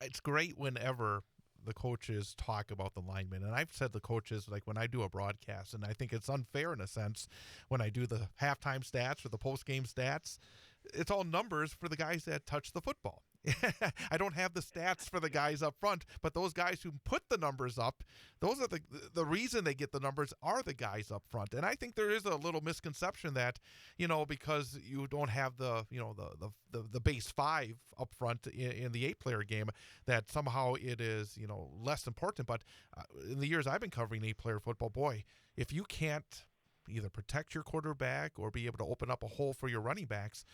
Speaker 1: It's great whenever the coaches talk about the linemen. And I've said the coaches, like when I do a broadcast, and I think it's unfair in a sense when I do the halftime stats or the post-game stats, it's all numbers for the guys that touch the football. I don't have the stats for the guys up front, but those guys who put the numbers up, those are the reason they get the numbers are the guys up front. And I think there is a little misconception that, because you don't have the base 5 up front in the 8-player game, that somehow it is, less important. But in the years I've been covering 8-player football, boy, if you can't either protect your quarterback or be able to open up a hole for your running backs,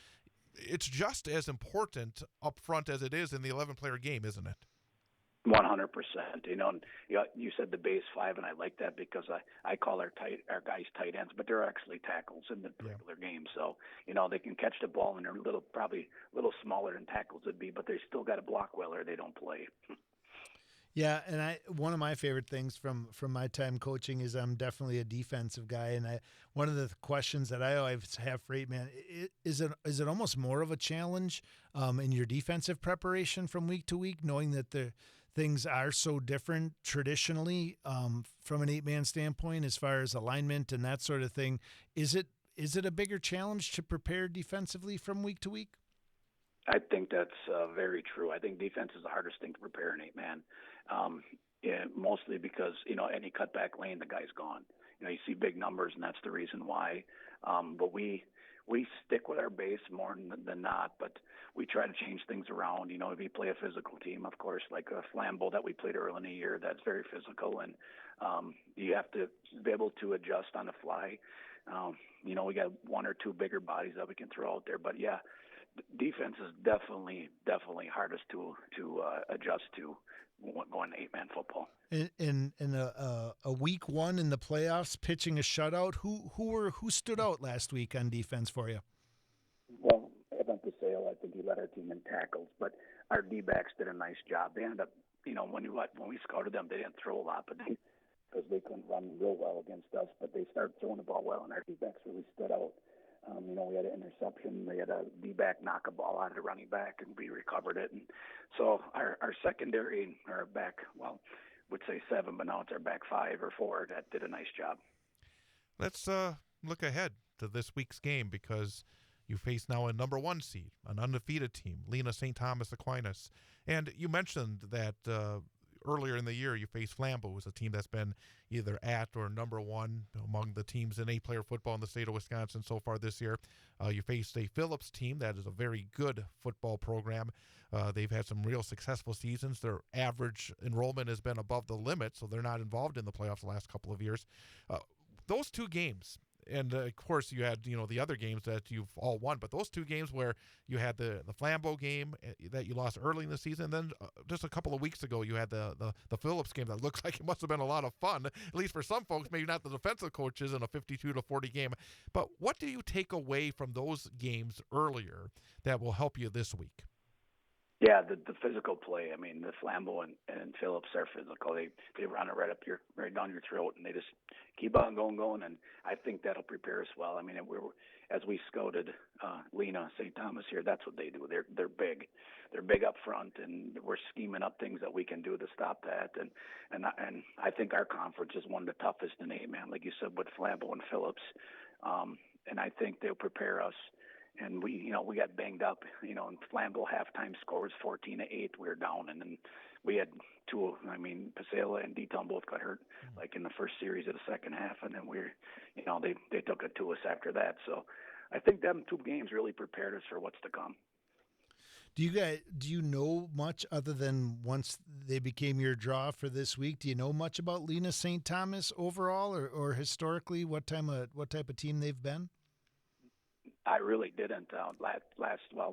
Speaker 1: it's just as important up front as it is in the 11-player game, isn't it?
Speaker 5: 100%. You said the base 5, and I like that because I call our guys tight ends, but they're actually tackles in the regular game. So they can catch the ball, and they're probably a little smaller than tackles would be, but they still got to block well or they don't play.
Speaker 2: Yeah, and one of my favorite things from my time coaching is I'm definitely a defensive guy, and one of the questions that I always have for 8-man, is it almost more of a challenge in your defensive preparation from week to week, knowing that the things are so different traditionally from an 8-man standpoint as far as alignment and that sort of thing? Is it a bigger challenge to prepare defensively from week to week?
Speaker 5: I think that's very true. I think defense is the hardest thing to prepare in 8-man, mostly because, any cutback lane, the guy's gone. You see big numbers, and that's the reason why. But we stick with our base more than not, but we try to change things around. If you play a physical team, of course, like a Flambeau that we played early in the year, that's very physical, and you have to be able to adjust on the fly. We got 1 or 2 bigger bodies that we can throw out there, but yeah, defense is definitely hardest to adjust to going to 8-man football.
Speaker 2: In a week 1 in the playoffs, pitching a shutout, who stood out last week on defense for you?
Speaker 5: Well, Evan Paseo, I think he led our team in tackles, but our D-backs did a nice job. They ended up, when we scouted them, they didn't throw a lot, but because they couldn't run real well against us, but they started throwing the ball well, and our D-backs really stood out. We had an interception. We had a D-back knock a ball out of the running back, and we recovered it. And so our secondary, our back, would say 7, but now it's our back 5 or 4 that did a nice job.
Speaker 1: Let's look ahead to this week's game, because you face now a number 1 seed, an undefeated team, Lena St. Thomas Aquinas. And you mentioned that earlier in the year you faced Flambeau, who's a team that's been either at or number 1 among the teams in 8-player football in the state of Wisconsin so far this year. You faced a Phillips team that is a very good football program. They've had some real successful seasons. Their average enrollment has been above the limit, so they're not involved in the playoffs the last couple of years. Those 2 games, and of course you had the other games that you've all won, but those 2 games where you had the Flambeau game that you lost early in the season, and then just a couple of weeks ago you had the Phillips game that looks like it must have been a lot of fun, at least for some folks, maybe not the defensive coaches, in a 52-40 game. But what do you take away from those games earlier that will help you this week?
Speaker 5: Yeah, the physical play. I mean, the Flambeau and Phillips are physical. They run it right down your throat, and they just keep on going. And I think that'll prepare us well. I mean, as we scouted Lena St. Thomas here, that's what they do. They're big. They're big up front, and we're scheming up things that we can do to stop that. And I think our conference is one of the toughest in 8, man. Like you said, with Flambeau and Phillips, and I think they'll prepare us. And we got banged up, and Flambeau halftime score was 14-8. We were down, and then we had 2. Pasela and Diethelm both got hurt, like in the first series of the second half, and then they took it to us after that. So I think them 2 games really prepared us for what's to come.
Speaker 2: Do you know much other than once they became your draw for this week? Do you know much about Lena St. Thomas overall, or historically what type of team they've been?
Speaker 5: I really didn't.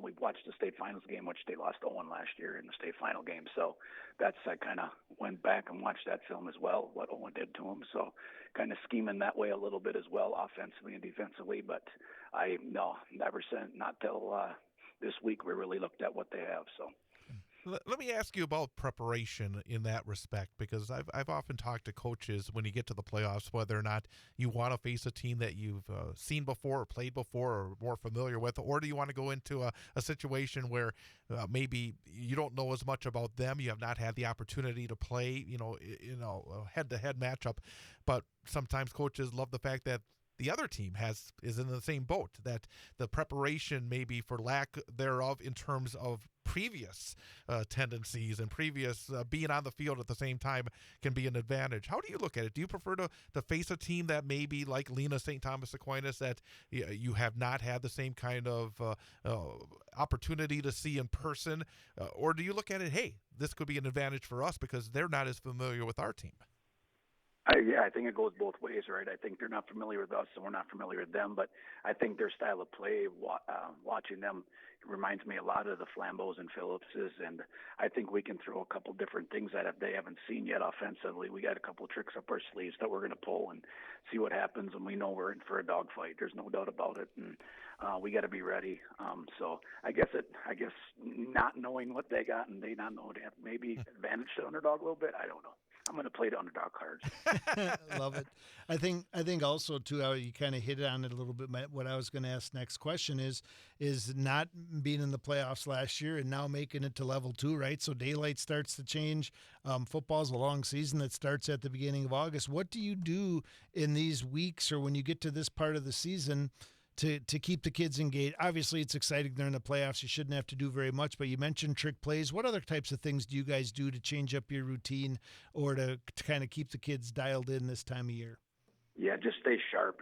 Speaker 5: We watched the state finals game, which they lost 0-1 last year in the state final game. So I kind of went back and watched that film as well, what Owen did to them. So kind of scheming that way a little bit as well, offensively and defensively. But never since, not till this week we really looked at what they have. So.
Speaker 1: Let me ask you about preparation in that respect, because I've often talked to coaches when you get to the playoffs, whether or not you want to face a team that you've seen before or played before or more familiar with, or do you want to go into a situation where maybe you don't know as much about them, you have not had the opportunity to play, a head-to-head matchup, but sometimes coaches love the fact that the other team is in the same boat, that the preparation, maybe for lack thereof in terms of previous tendencies and previous being on the field at the same time, can be an advantage. How do you look at it? Do you prefer to face a team that may be like Lena St. Thomas Aquinas, that you have not had the same kind of opportunity to see in person, or do you look at it, hey, this could be an advantage for us because they're not as familiar with our team?
Speaker 5: I think it goes both ways, right? I think they're not familiar with us, and we're not familiar with them. But I think their style of play, watching them, reminds me a lot of the Flambeaus and Phillipses. And I think we can throw a couple different things that they haven't seen yet offensively. We got a couple tricks up our sleeves that we're going to pull and see what happens. And we know we're in for a dogfight. There's no doubt about it. And we got to be ready. So I guess not knowing what they got and they not know it, maybe advantage the underdog a little bit. I don't know. I'm going to play the underdog cards.
Speaker 2: Love it. I think also too, how you kind of hit on it a little bit. What I was going to ask next question is not being in the playoffs last year and now making it to level 2, right? So daylight starts to change. Football's a long season that starts at the beginning of August. What do you do in these weeks or when you get to this part of the season to keep the kids engaged? Obviously, it's exciting. They're in the playoffs. You shouldn't have to do very much, but you mentioned trick plays. What other types of things do you guys do to change up your routine or to kind of keep the kids dialed in this time of year?
Speaker 5: Yeah, just stay sharp.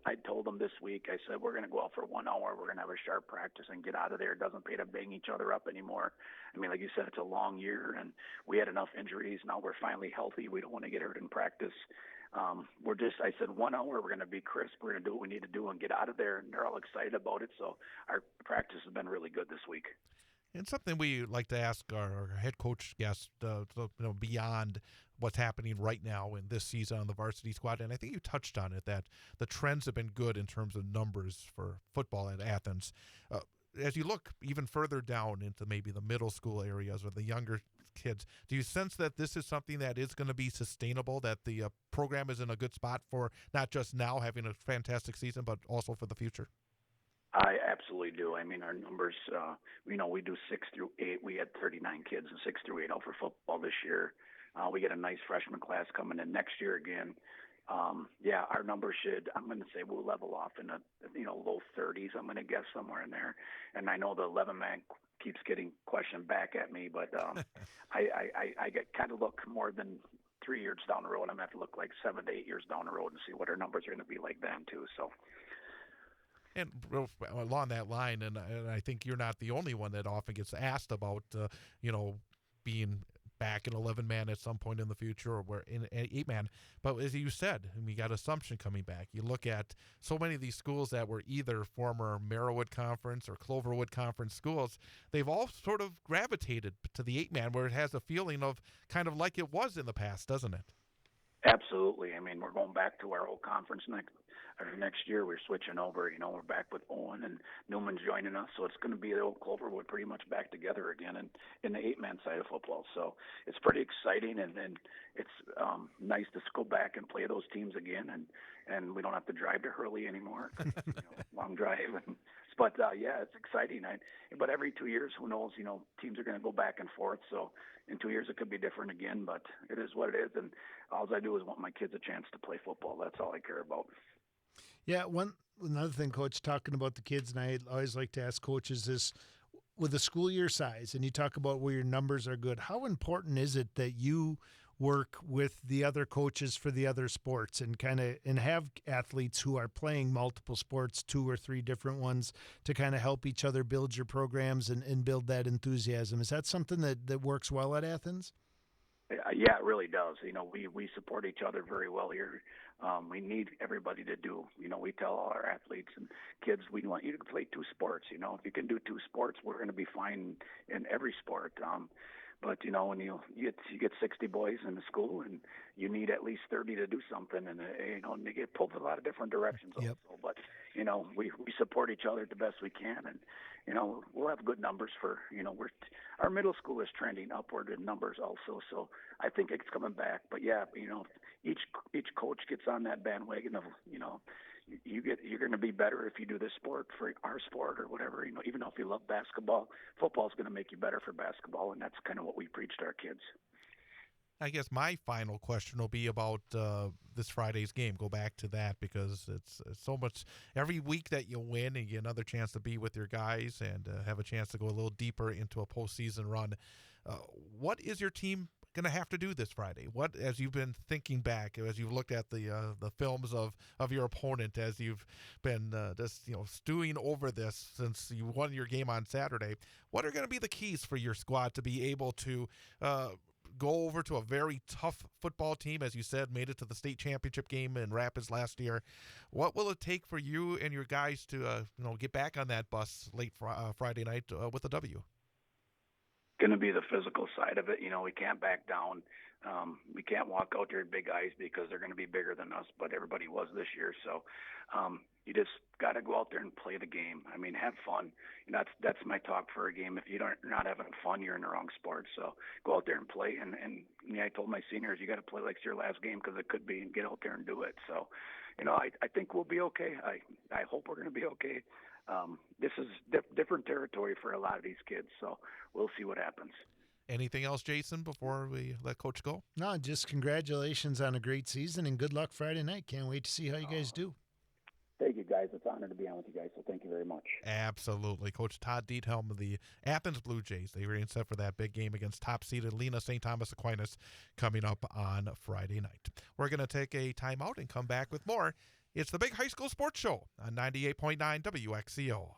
Speaker 5: I told them this week, I said, we're going to go out for 1 hour. We're going to have a sharp practice and get out of there. It doesn't pay to bang each other up anymore. I mean, like you said, it's a long year, and we had enough injuries. Now we're finally healthy. We don't want to get hurt in practice. I said 1 hour, we're going to be crisp. We're going to do what we need to do and get out of there. And they're all excited about it. So our practice has been really good this week.
Speaker 1: And something we like to ask our head coach guests, beyond what's happening right now in this season on the varsity squad, and I think you touched on it, that the trends have been good in terms of numbers for football at Athens. As you look even further down into maybe the middle school areas or the younger kids, do you sense that this is something that is going to be sustainable, that the program is in a good spot for not just now having a fantastic season, but also for the future?
Speaker 5: I absolutely do. I mean, our numbers, we do 6 through 8. We had 39 kids in 6 through 8 out for football this year. We get a nice freshman class coming in next year again. Our numbers I'm going to say we'll level off in the, low 30s. I'm going to guess somewhere in there. And I know the 11-man keeps getting questioned back at me, but I get kind of look more than 3 years down the road. I'm going to have to look like 7 to 8 years down the road and see what our numbers are going to be like then too. So.
Speaker 1: And along that line, and I think you're not the only one that often gets asked about, being back in 11-man at some point in the future, or we're in 8-man. But as you said, we got Assumption coming back. You look at so many of these schools that were either former Merrillwood Conference or Cloverwood Conference schools, they've all sort of gravitated to the 8-man, where it has a feeling of kind of like it was in the past, doesn't it?
Speaker 5: Absolutely. I mean, we're going back to our old conference next year. We're switching over. We're back with Owen and Newman's joining us, so it's going to be the old Cloverwood pretty much back together again in the 8-man side of football. So it's pretty exciting, and it's nice to go back and play those teams again, and we don't have to drive to Hurley anymore. Long drive. But it's exciting. But every 2 years, who knows? Teams are going to go back and forth. So in 2 years, it could be different again. But it is what it is, and all I do is want my kids a chance to play football. That's all I care about.
Speaker 2: Yeah, another thing, Coach, talking about the kids, and I always like to ask coaches this, with the school year size, and you talk about where your numbers are good, how important is it that you work with the other coaches for the other sports and have athletes who are playing multiple sports, 2 or 3 different ones, to kind of help each other build your programs and build that enthusiasm? Is that something that works well at Athens?
Speaker 5: Yeah, it really does. We support each other very well here. We need everybody to do. We tell all our athletes and kids, we want you to play 2 sports. If you can do 2 sports, we're going to be fine in every sport. But when you get 60 boys in the school, and you need at least 30 to do something, and they get pulled in a lot of different directions.
Speaker 2: Yep.
Speaker 5: Also. But we support each other the best we can, and we'll have good numbers for our middle school is trending upward in numbers also. So I think it's coming back. But each coach gets on that bandwagon of you're going to be better if you do this sport for our sport or whatever. Even if you love basketball, football's going to make you better for basketball, and that's kind of what we preach to our kids.
Speaker 1: I guess my final question will be about this Friday's game. Go back to that, because it's so much. Every week that you win and you get another chance to be with your guys and have a chance to go a little deeper into a postseason run. What is your team going to have to do this Friday? What, as you've been thinking back, as you've looked at the films of your opponent, as you've been stewing over this since you won your game on Saturday, what are going to be the keys for your squad to be able to go over to a very tough football team? As you said, made it to the state championship game in Rapids last year. What will it take for you and your guys to get back on that bus late Friday night with a W?
Speaker 5: Going to be the physical side of it. We can't back down. We can't walk out there with big eyes, because they're going to be bigger than us, but everybody was this year. So you just got to go out there and play the game. I mean, have fun. That's my talk for a game. If you're not having fun, you're in the wrong sport. So go out there and play. And I told my seniors, you got to play like it's your last game, because it could be, and get out there and do it. So, I think we'll be okay. I hope we're going to be okay. This is different territory for a lot of these kids, so we'll see what happens.
Speaker 1: Anything else, Jason, before we let Coach go?
Speaker 2: No, just congratulations on a great season, and good luck Friday night. Can't wait to see how you guys do.
Speaker 5: Thank you, guys. It's an honor to be on with you guys, so thank you very much.
Speaker 1: Absolutely. Coach Todd Diethelm of the Athens Blue Jays. They were in set for that big game against top-seeded Lena St. Thomas Aquinas coming up on Friday night. We're going to take a timeout and come back with more. It's the Big High School Sports Show on 98.9 WXCO.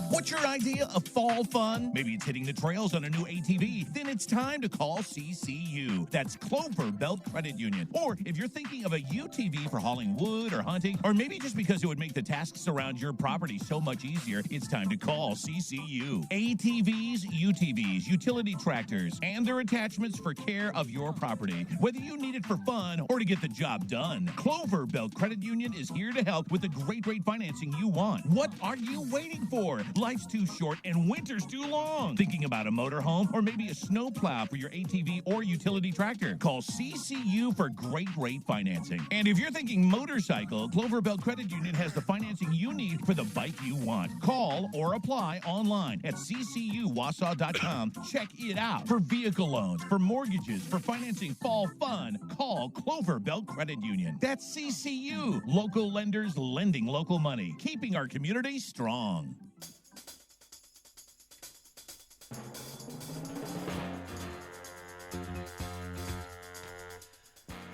Speaker 6: What's your idea of fall fun? Maybe it's hitting the trails on a new ATV. Then it's time to call CCU. That's Clover Belt Credit Union. Or if you're thinking of a UTV for hauling wood or hunting, or maybe just because it would make the tasks around your property so much easier, it's time to call CCU. ATVs, UTVs, utility tractors, and their attachments for care of your property. Whether you need it for fun or to get the job done, Clover Belt Credit Union is here to help with the great rate financing you want. What are you waiting for? life's too short and winter's too long. Thinking about a motorhome or maybe a snowplow for your ATV or utility tractor? Call CCU for great rate financing. And if you're thinking motorcycle, Clover Belt Credit Union has the financing you need for the bike you want. Call or apply online at ccuwausau.com. Check it out. For vehicle loans, for mortgages, for financing fall fun, call Clover Belt Credit Union. That's CCU. Local lenders lending local money, keeping our community strong.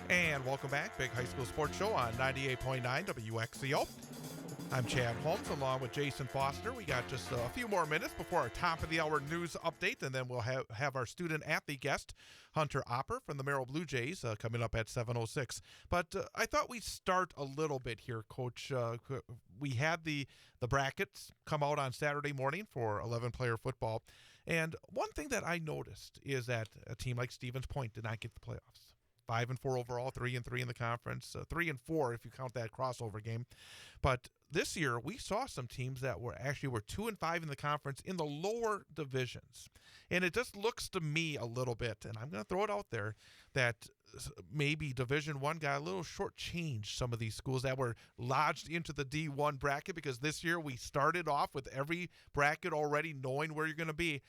Speaker 1: And welcome back. Big High School Sports Show on 98.9 WXCO. I'm Chad Holmes along with Jason Foster. We got just a few more minutes before our top of the hour news update, and then we'll have our student athlete guest, Hunter Opper from the Merrill Blue Jays, coming up at 7:06. But I thought we'd start a little bit here, Coach. We had the brackets come out on Saturday morning for 11-player football, and one thing that I noticed is that a team like Stevens Point did not get the playoffs. 5-4 overall, 3-3 in the conference, 3-4 if you count that crossover game. But this year we saw some teams that were 2-5 in the conference in the lower divisions, and it just looks to me a little bit, and I'm going to throw it out there, that maybe Division I got a little shortchanged some of these schools that were lodged into the D1 bracket, because this year we started off with every bracket already knowing where you're going to be.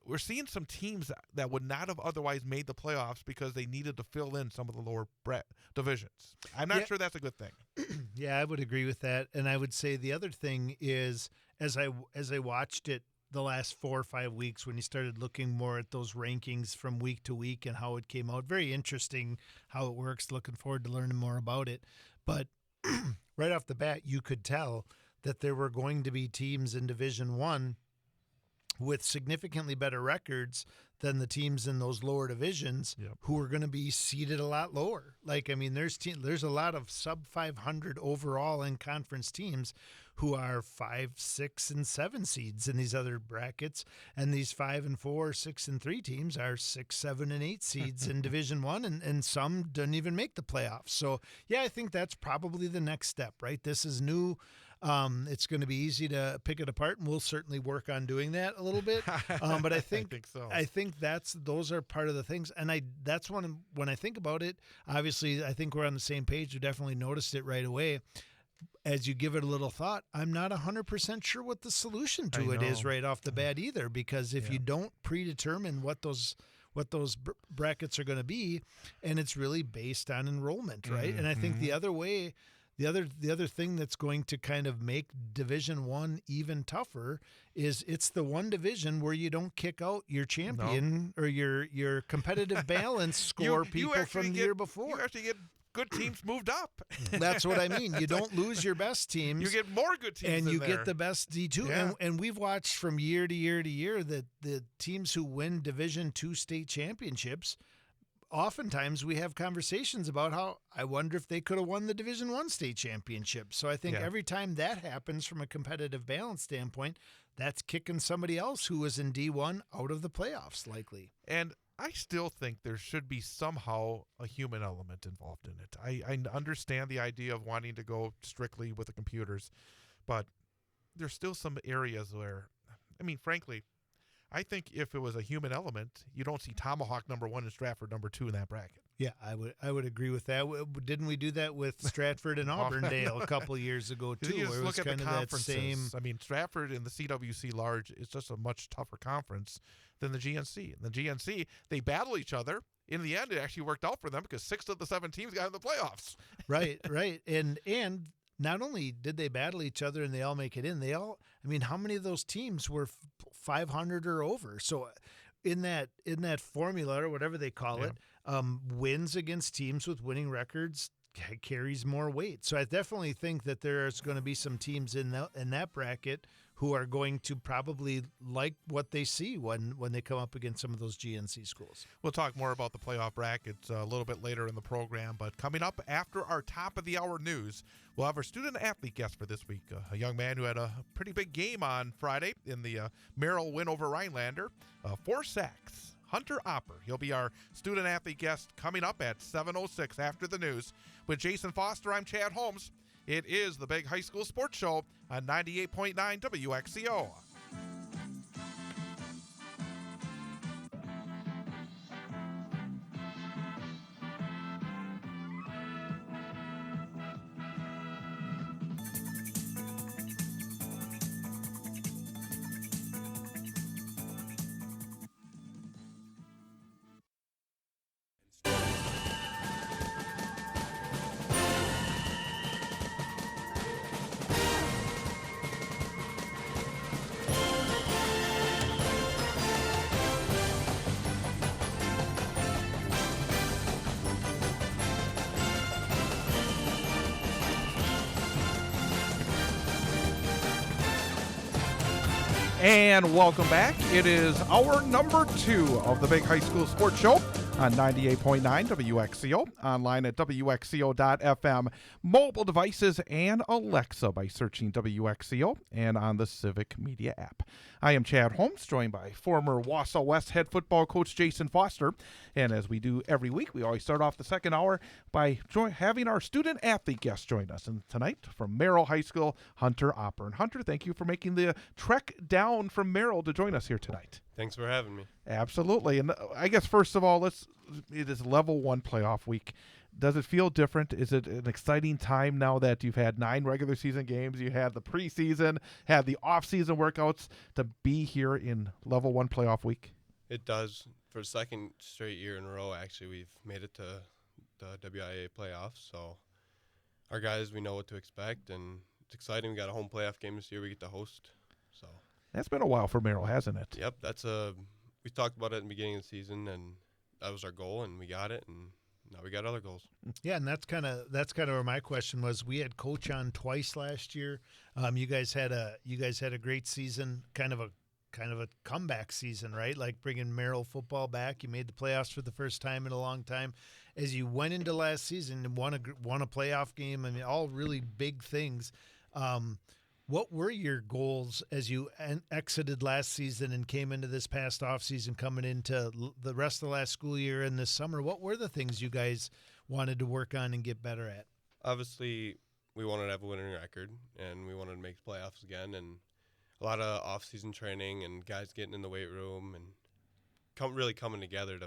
Speaker 1: We're seeing some teams that would not have otherwise made the playoffs because they needed to fill in some of the lower divisions. I'm not sure that's a good thing.
Speaker 2: Yeah, I would agree with that. And I would say the other thing is, as I watched it the last 4 or 5 weeks, when you started looking more at those rankings from week to week and how it came out, very interesting how it works. Looking forward to learning more about it. But right off the bat, you could tell that there were going to be teams in Division I with significantly better records than the teams in those lower divisions who are going to be seeded a lot lower. Like, I mean, there's a lot of sub 500 overall in conference teams who are 5, 6, and 7 seeds in these other brackets, and these 5-4, 6, and 3 teams are 6, 7, and 8 seeds in Division I, and some don't even make the playoffs. So, yeah, I think that's probably the next step, right? This is new. It's going to be easy to pick it apart, and we'll certainly work on doing that a little bit. But I think
Speaker 1: so.
Speaker 2: I think those are part of the things, and that's when I think about it. Obviously, I think we're on the same page. You definitely noticed it right away. As you give it a little thought, I'm not 100% sure what the solution to it is right off the bat either, because if you don't predetermine what those brackets are going to be, and it's really based on enrollment, right? Mm-hmm. And I think the other thing that's going to kind of make Division I even tougher is it's the one division where you don't kick out your champion or your competitive balance score people from the year before.
Speaker 1: You actually get good teams moved up.
Speaker 2: That's what I mean. You don't lose your best teams.
Speaker 1: You get more good teams
Speaker 2: and you
Speaker 1: there.
Speaker 2: Get the best D2.
Speaker 1: Yeah.
Speaker 2: And we've watched from year to year to year that the teams who win Division II state championships, oftentimes we have conversations about how I wonder if they could have won the Division I state championship. So I think every time that happens from a competitive balance standpoint, that's kicking somebody else who was in D1 out of the playoffs likely.
Speaker 1: And I still think there should be somehow a human element involved in it. I understand the idea of wanting to go strictly with the computers, but there's still some areas where, I mean, frankly, I think if it was a human element, you don't see Tomahawk number 1 and Stratford number 2 in that bracket.
Speaker 2: Yeah, I would agree with that. Didn't we do that with Stratford and Auburndale a couple years ago too?
Speaker 1: You just look at the conferences.
Speaker 2: Same...
Speaker 1: I mean, Stratford in the CWC large is just a much tougher conference than the GNC. And the GNC, they battle each other. In the end, it actually worked out for them because 6 of the 7 teams got in the playoffs.
Speaker 2: Right. And not only did they battle each other and they all make it in, how many of those teams were 500 or over? So in that formula or whatever they call it, wins against teams with winning records carries more weight. So I definitely think that there's going to be some teams in that bracket who are going to probably like what they see when they come up against some of those GNC schools.
Speaker 1: We'll talk more about the playoff brackets a little bit later in the program, but coming up after our top of the hour news, we'll have our student athlete guest for this week, a young man who had a pretty big game on Friday in the Merrill win over Rhinelander, 4 sacks. Hunter Opper. He'll be our student athlete guest coming up at 7:06 after the news. With Jason Foster, I'm Chad Holmes. It is the Big High School Sports Show on 98.9 WXCO. And welcome back. It is hour number 2 of the Big High School Sports Show on 98.9 WXCO, online at WXCO.FM, mobile devices, and Alexa by searching WXCO, and on the Civic Media app. I am Chad Holmes, joined by former Wausau West head football coach Jason Foster. And as we do every week, we always start off the second hour by having our student-athlete guest join us. And tonight, from Merrill High School, Hunter Opper. And Hunter, thank you for making the trek down from Merrill to join us here tonight.
Speaker 7: Thanks for having me.
Speaker 1: Absolutely. And I guess, first of all, it is level 1 playoff week. Does it feel different? Is it an exciting time now that you've had 9 regular season games, you had the preseason, had the off-season workouts, to be here in level 1 playoff week?
Speaker 7: It does. For the second straight year in a row, actually, we've made it to the WIA playoffs. So our guys, we know what to expect, and it's exciting. We got a home playoff game this year we get to host. So
Speaker 1: that's been a while for Merrill, hasn't it?
Speaker 7: Yep. We talked about it in the beginning of the season, and that was our goal, and we got it, and now we got other goals.
Speaker 2: Yeah, and that's kind of where my question was. We had Coach on twice last year. You guys had a great season, kind of a comeback season, right? Like bringing Merrill football back. You made the playoffs for the first time in a long time. As you went into last season and won a playoff game, I mean, all really big things. What were your goals as you exited last season and came into this past offseason, coming into the rest of the last school year and this summer? What were the things you guys wanted to work on and get better at?
Speaker 7: Obviously, we wanted to have a winning record, and we wanted to make the playoffs again, and a lot of off-season training and guys getting in the weight room and really coming together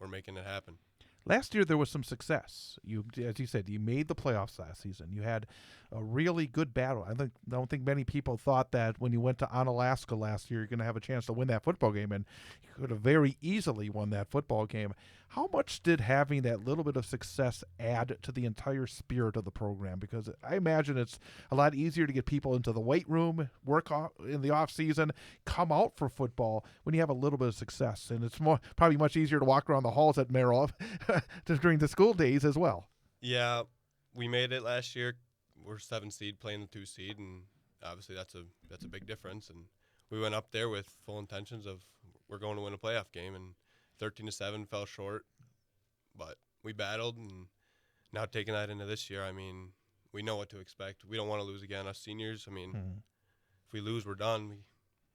Speaker 7: we're making it happen.
Speaker 1: Last year there was some success. As you said, you made the playoffs last season. You had a really good battle. I don't think many people thought that when you went to Onalaska last year, you're going to have a chance to win that football game, and you could have very easily won that football game. How much did having that little bit of success add to the entire spirit of the program? Because I imagine it's a lot easier to get people into the weight room, work in the off season, come out for football when you have a little bit of success, and it's probably much easier to walk around the halls at Merrill during the school days as well.
Speaker 7: Yeah, we made it last year. We're 7 seed playing the 2 seed, and obviously that's a big difference. And we went up there with full intentions of we're going to win a playoff game, and 13-7 fell short, but we battled, and now taking that into this year, I mean, we know what to expect. We don't want to lose again. Us seniors, I mean, if we lose, we're done.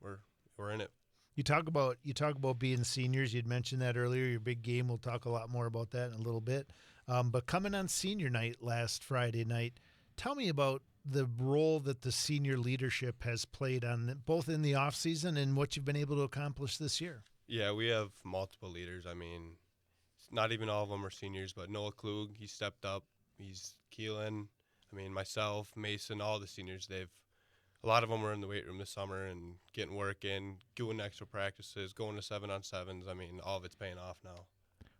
Speaker 7: We're in it.
Speaker 2: You talk about being seniors. You'd mentioned that earlier. Your big game. We'll talk a lot more about that in a little bit. But coming on senior night last Friday night, tell me about the role that the senior leadership has played on both in the off season and what you've been able to accomplish this year.
Speaker 7: Yeah, we have multiple leaders. I mean, not even all of them are seniors, but Noah Klug, he stepped up. He's Keelan. I mean, myself, Mason, all the seniors. A lot of them were in the weight room this summer and getting work in, doing extra practices, going to 7-on-7s. I mean, all of it's paying off now.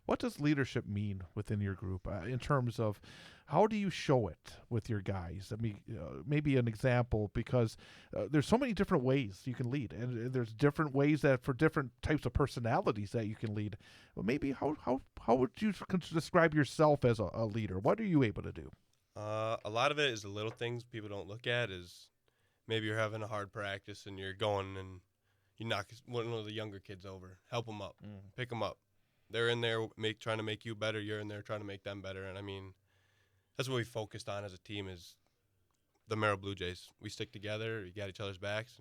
Speaker 1: What does leadership mean within your group in terms of how do you show it with your guys? I mean, maybe an example, because there's so many different ways you can lead, and there's different ways that for different types of personalities that you can lead. Well, maybe how would you describe yourself as a leader? What are you able to do?
Speaker 7: A lot of it is the little things people don't look at. Is maybe you're having a hard practice and you're going and you knock one of the younger kids over, help them up, pick them up. They're in there trying to make you better. You're in there trying to make them better. And, I mean, that's what we focused on as a team is the Merrill Blue Jays. We stick together. We got each other's backs.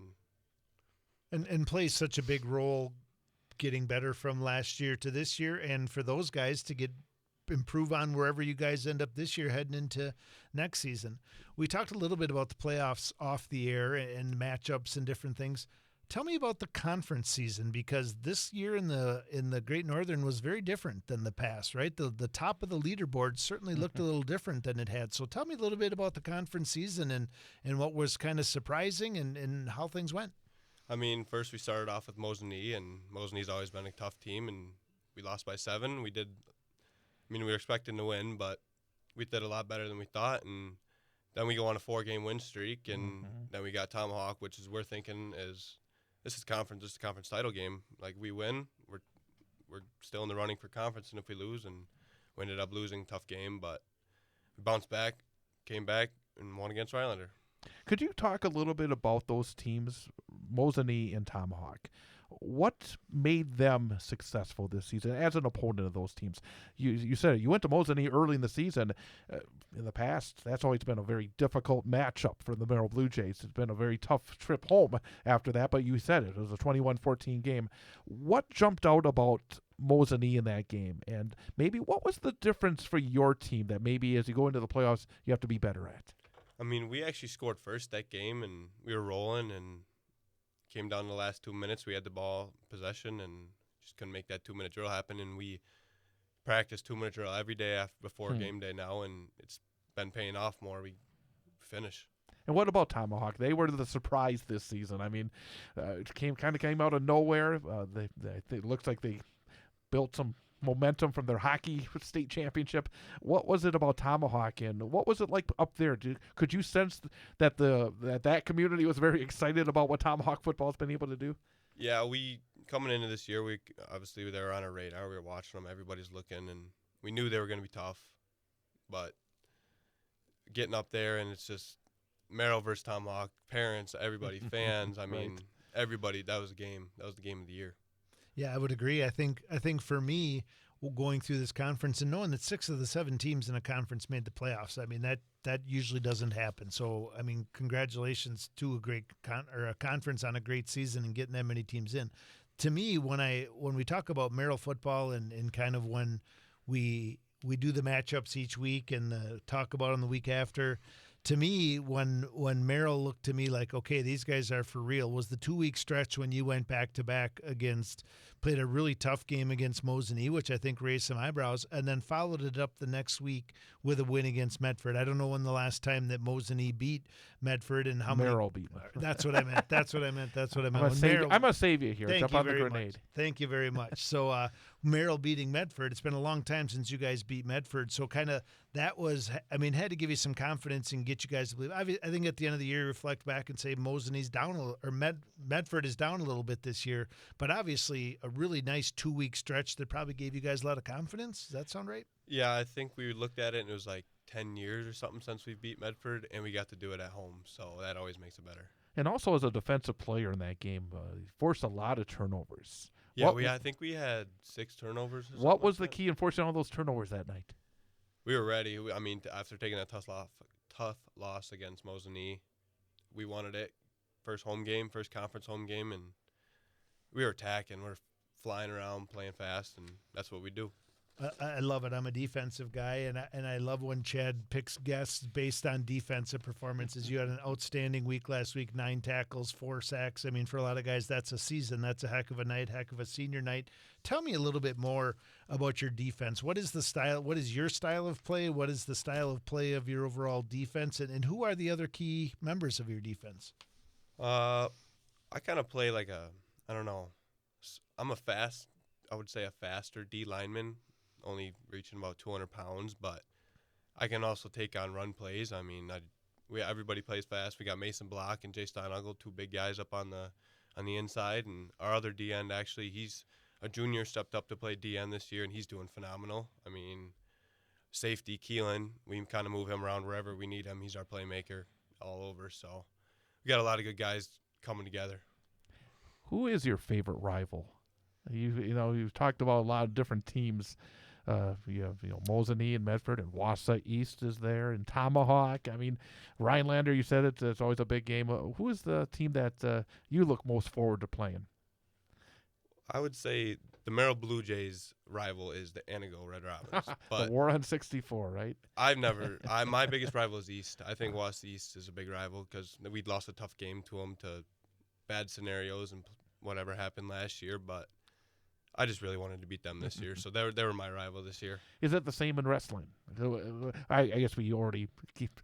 Speaker 2: And plays such a big role getting better from last year to this year, and for those guys to improve on wherever you guys end up this year heading into next season. We talked a little bit about the playoffs off the air and matchups and different things. Tell me about the conference season, because this year in the Great Northern was very different than the past, right? The top of the leaderboard certainly looked a little different than it had. So tell me a little bit about the conference season and what was kind of surprising and how things went.
Speaker 7: I mean, first we started off with Mosinee, and Mosanee's always been a tough team, and we lost by 7. We were expecting to win, but we did a lot better than we thought, and then we go on a 4-game win streak, and then we got Tomahawk, which is we're thinking is this is a conference title game. Like, we win, we're still in the running for conference, and if we lose, and we ended up losing, tough game, but we bounced back, came back, and won against Rylander.
Speaker 8: Could you talk a little bit about those teams, Mosinee and Tomahawk? What made them successful this season as an opponent of those teams? You said it. You went to Mosinee early in the season. In the past, that's always been a very difficult matchup for the Merrill Blue Jays. It's been a very tough trip home after that, but you said it was a 21-14 game. What jumped out about Mosinee in that game, and maybe what was the difference for your team that maybe as you go into the playoffs you have to be better at?
Speaker 7: I mean, we actually scored first that game, and we were rolling, and came down to the last 2 minutes. We had the ball possession and just couldn't make that 2-minute drill happen, and we practice 2-minute drill every day before game day now, and it's been paying off more. We finish.
Speaker 8: And what about Tomahawk? They were the surprise this season. I mean, it came out of nowhere. It looks like they built some momentum from their hockey state championship. What was it about Tomahawk, and what was it like up there? Could you sense that that community was very excited about what Tomahawk football has been able to do?
Speaker 7: Yeah, we coming into this year, we obviously they were on our radar. We were watching them. Everybody's looking, and we knew they were going to be tough. But getting up there, and it's just Merrill versus Tomahawk, parents, everybody, fans. I mean, everybody. That was a game. That was the game of the year.
Speaker 2: Yeah, I would agree. I think for me, going through this conference and knowing that 6 of the 7 teams in a conference made the playoffs, I mean that usually doesn't happen. So I mean, congratulations to a great a conference on a great season and getting that many teams in. To me, when we talk about Merrill football and kind of when we do the matchups each week and talk about them the week after. To me, when Merrill looked to me like, okay, these guys are for real, was the 2-week stretch when you went back-to-back played a really tough game against Mosinee, which I think raised some eyebrows, and then followed it up the next week with a win against Medford. I don't know when the last time that Mosinee beat Medford and how
Speaker 8: Merrill beat Medford.
Speaker 2: That's what I meant. That's what I meant.
Speaker 8: I'm going to save you here. Jump on the grenade.
Speaker 2: Thank you very much. So Merrill beating Medford, it's been a long time since you guys beat Medford, so kind of that was, I mean, had to give you some confidence and get you guys to believe. I think at the end of the year, reflect back and say Mosinee's down Medford is down a little bit this year, but obviously a really nice 2-week stretch that probably gave you guys a lot of confidence. Does that sound right?
Speaker 7: Yeah, I think we looked at it and it was like 10 years or something since we beat Medford, and we got to do it at home, so that always makes it better.
Speaker 8: And also as a defensive player in that game, forced a lot of turnovers.
Speaker 7: Yeah, I think we had 6 turnovers.
Speaker 8: What was the key in forcing all those turnovers that night?
Speaker 7: We were ready. I mean, after taking that tough loss against Mosinee, we wanted it. First conference home game, and we were attacking. We're flying around, playing fast, and that's what we do.
Speaker 2: I love it. I'm a defensive guy, and I love when Chad picks guests based on defensive performances. You had an outstanding week last week, 9 tackles, 4 sacks. I mean, for a lot of guys, that's a season. That's a heck of a night, heck of a senior night. Tell me a little bit more about your defense. What is the style? What is your style of play? What is the style of play of your overall defense? And who are the other key members of your defense?
Speaker 7: I kind of play like I'm I would say a faster D lineman, only reaching about 200 pounds, but I can also take on run plays. I mean, everybody plays fast. We got Mason Block and Jay Steinugel, 2 big guys up on the inside, and our other D end, actually, he's a junior, stepped up to play D end this year, and he's doing phenomenal. I mean, safety, Keelan, we can kind of move him around wherever we need him. He's our playmaker all over, so we got a lot of good guys coming together.
Speaker 8: Who is your favorite rival? You've talked about a lot of different teams. You have Mosinee and Medford, and Wausau East is there, and Tomahawk. I mean, Rhinelander, you said it's always a big game. Who is the team that you look most forward to playing?
Speaker 7: I would say the Merrill Blue Jays rival is the Anago Red Robins.
Speaker 8: The
Speaker 7: But
Speaker 8: war on 64, right?
Speaker 7: my biggest rival is East. I think West East is a big rival because we'd lost a tough game to them to bad scenarios and whatever happened last year. But I just really wanted to beat them this year. So they were my rival this year.
Speaker 8: Is it the same in wrestling? I guess we already keep.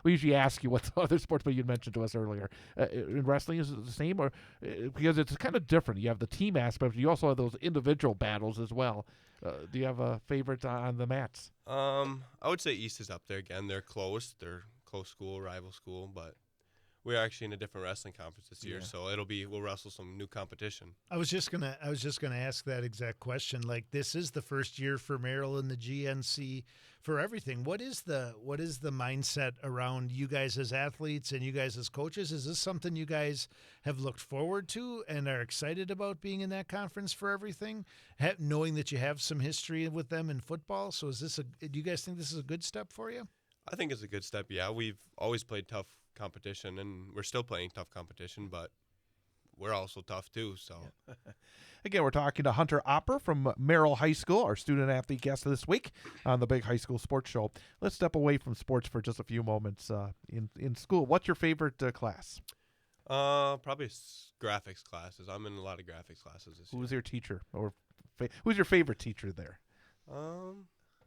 Speaker 8: We usually ask you what other sports, but you mentioned to us earlier. In wrestling, is it the same, or because it's kind of different? You have the team aspect, but you also have those individual battles as well. Do you have a favorite on the mats?
Speaker 7: I would say East is up there again. They're close school, rival school, but we're actually in a different wrestling conference this year, so we'll wrestle some new competition.
Speaker 2: I was just gonna ask that exact question. Like, this is the first year for Merrill in the GNC for everything. What is the mindset around you guys as athletes and you guys as coaches? Is this something you guys have looked forward to and are excited about being in that conference for everything, knowing that you have some history with them in football? So do you guys think this is a good step for you?
Speaker 7: I think it's a good step. Yeah, we've always played tough competition, and we're still playing tough competition, but we're also tough too. So,
Speaker 8: Again, we're talking to Hunter Opper from Merrill High School, our student-athlete guest this week on the Big High School Sports Show. Let's step away from sports for just a few moments. In school, what's your favorite class?
Speaker 7: Probably graphics classes. I'm in a lot of graphics classes this year.
Speaker 8: Who's your teacher, or who's your favorite teacher there?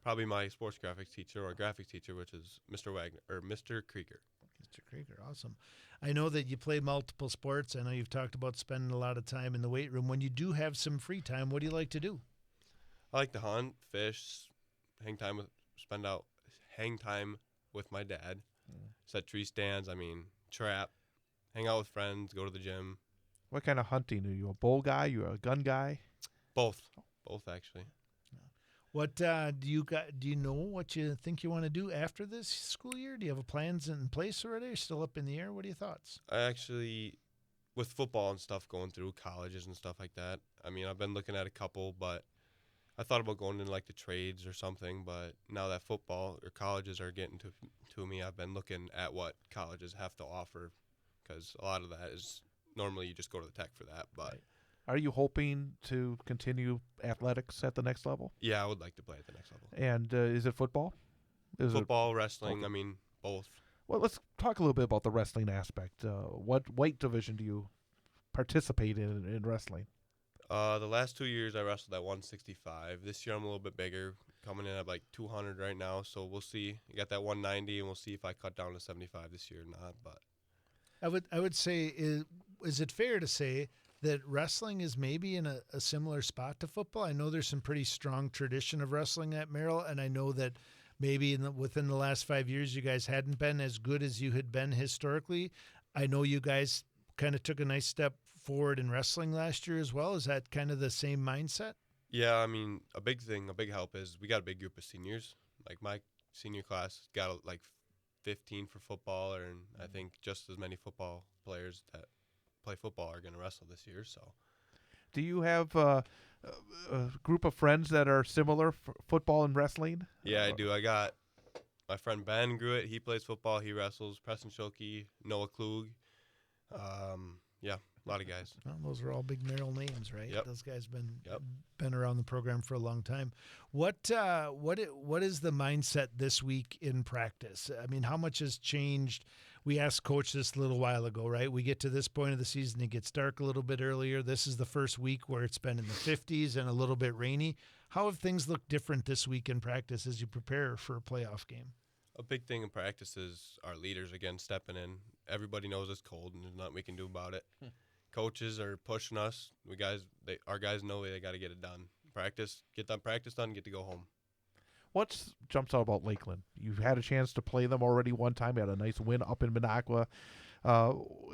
Speaker 7: Probably my sports graphics teacher or graphics teacher, which is Mr. Wagner or Mr. Krieger.
Speaker 2: Mr. Krieger, awesome. I know that you play multiple sports. I know you've talked about spending a lot of time in the weight room. When you do have some free time, what do you like to do?
Speaker 7: I like to hunt, fish, hang time with my dad, set tree stands. Trap, hang out with friends, go to the gym.
Speaker 8: What kind of hunting? Are you a bow guy? You a gun guy?
Speaker 7: Both actually.
Speaker 2: What do you know what you think you want to do after this school year? Do you have plans in place already? Or still up in the air? What are your thoughts?
Speaker 7: I actually, with football and stuff going through colleges and stuff like that, I've been looking at a couple, but I thought about going into like the trades or something. But now that football or colleges are getting to me, I've been looking at what colleges have to offer, because a lot of that is normally you just go to the tech for that. But
Speaker 8: Are you hoping to continue athletics at the next level?
Speaker 7: Yeah, I would like to play at the next level.
Speaker 8: And is it football?
Speaker 7: Football, wrestling,
Speaker 8: Okay.
Speaker 7: Both.
Speaker 8: Well, let's talk a little bit about the wrestling aspect. What weight division do you participate in wrestling?
Speaker 7: The last 2 years I wrestled at 165. This year I'm a little bit bigger, coming in at like 200 right now. So we'll see. I got that 190, and we'll see if I cut down to 75 this year or not. But
Speaker 2: I would say, is it fair to say that wrestling is maybe in a similar spot to football? I know there's some pretty strong tradition of wrestling at Merrill, and I know that maybe within the last 5 years you guys hadn't been as good as you had been historically. I know you guys kind of took a nice step forward in wrestling last year as well. Is that kind of the same mindset?
Speaker 7: yeah, a big help is we got a big group of seniors. Like my senior class got like 15 for football, and I think just as many football players that play football are going to wrestle this year. So,
Speaker 8: Do you have a group of friends that are similar football and wrestling?
Speaker 7: yeah, I do. I got my friend Ben Gruitt. He plays football. He wrestles. Preston Schulke, Noah Klug. Yeah, a lot of guys.
Speaker 2: Well, those are all big Merrill names, right?
Speaker 7: Yep.
Speaker 2: Those guys been around the program for a long time. What is the mindset this week in practice? How much has changed? We asked Coach this a little while ago, right? We get to this point of the season, it gets dark a little bit earlier. This is the first week where it's been in the 50s and a little bit rainy. How have things looked different this week in practice as you prepare for a playoff game?
Speaker 7: A big thing in practice is our leaders, again, stepping in. Everybody knows it's cold, and there's nothing we can do about it. Coaches are pushing us. Our guys know they got to get it done. Get that practice done, get to go home.
Speaker 8: What jumps out about Lakeland? You've had a chance to play them already one time. You had a nice win up in Minocqua.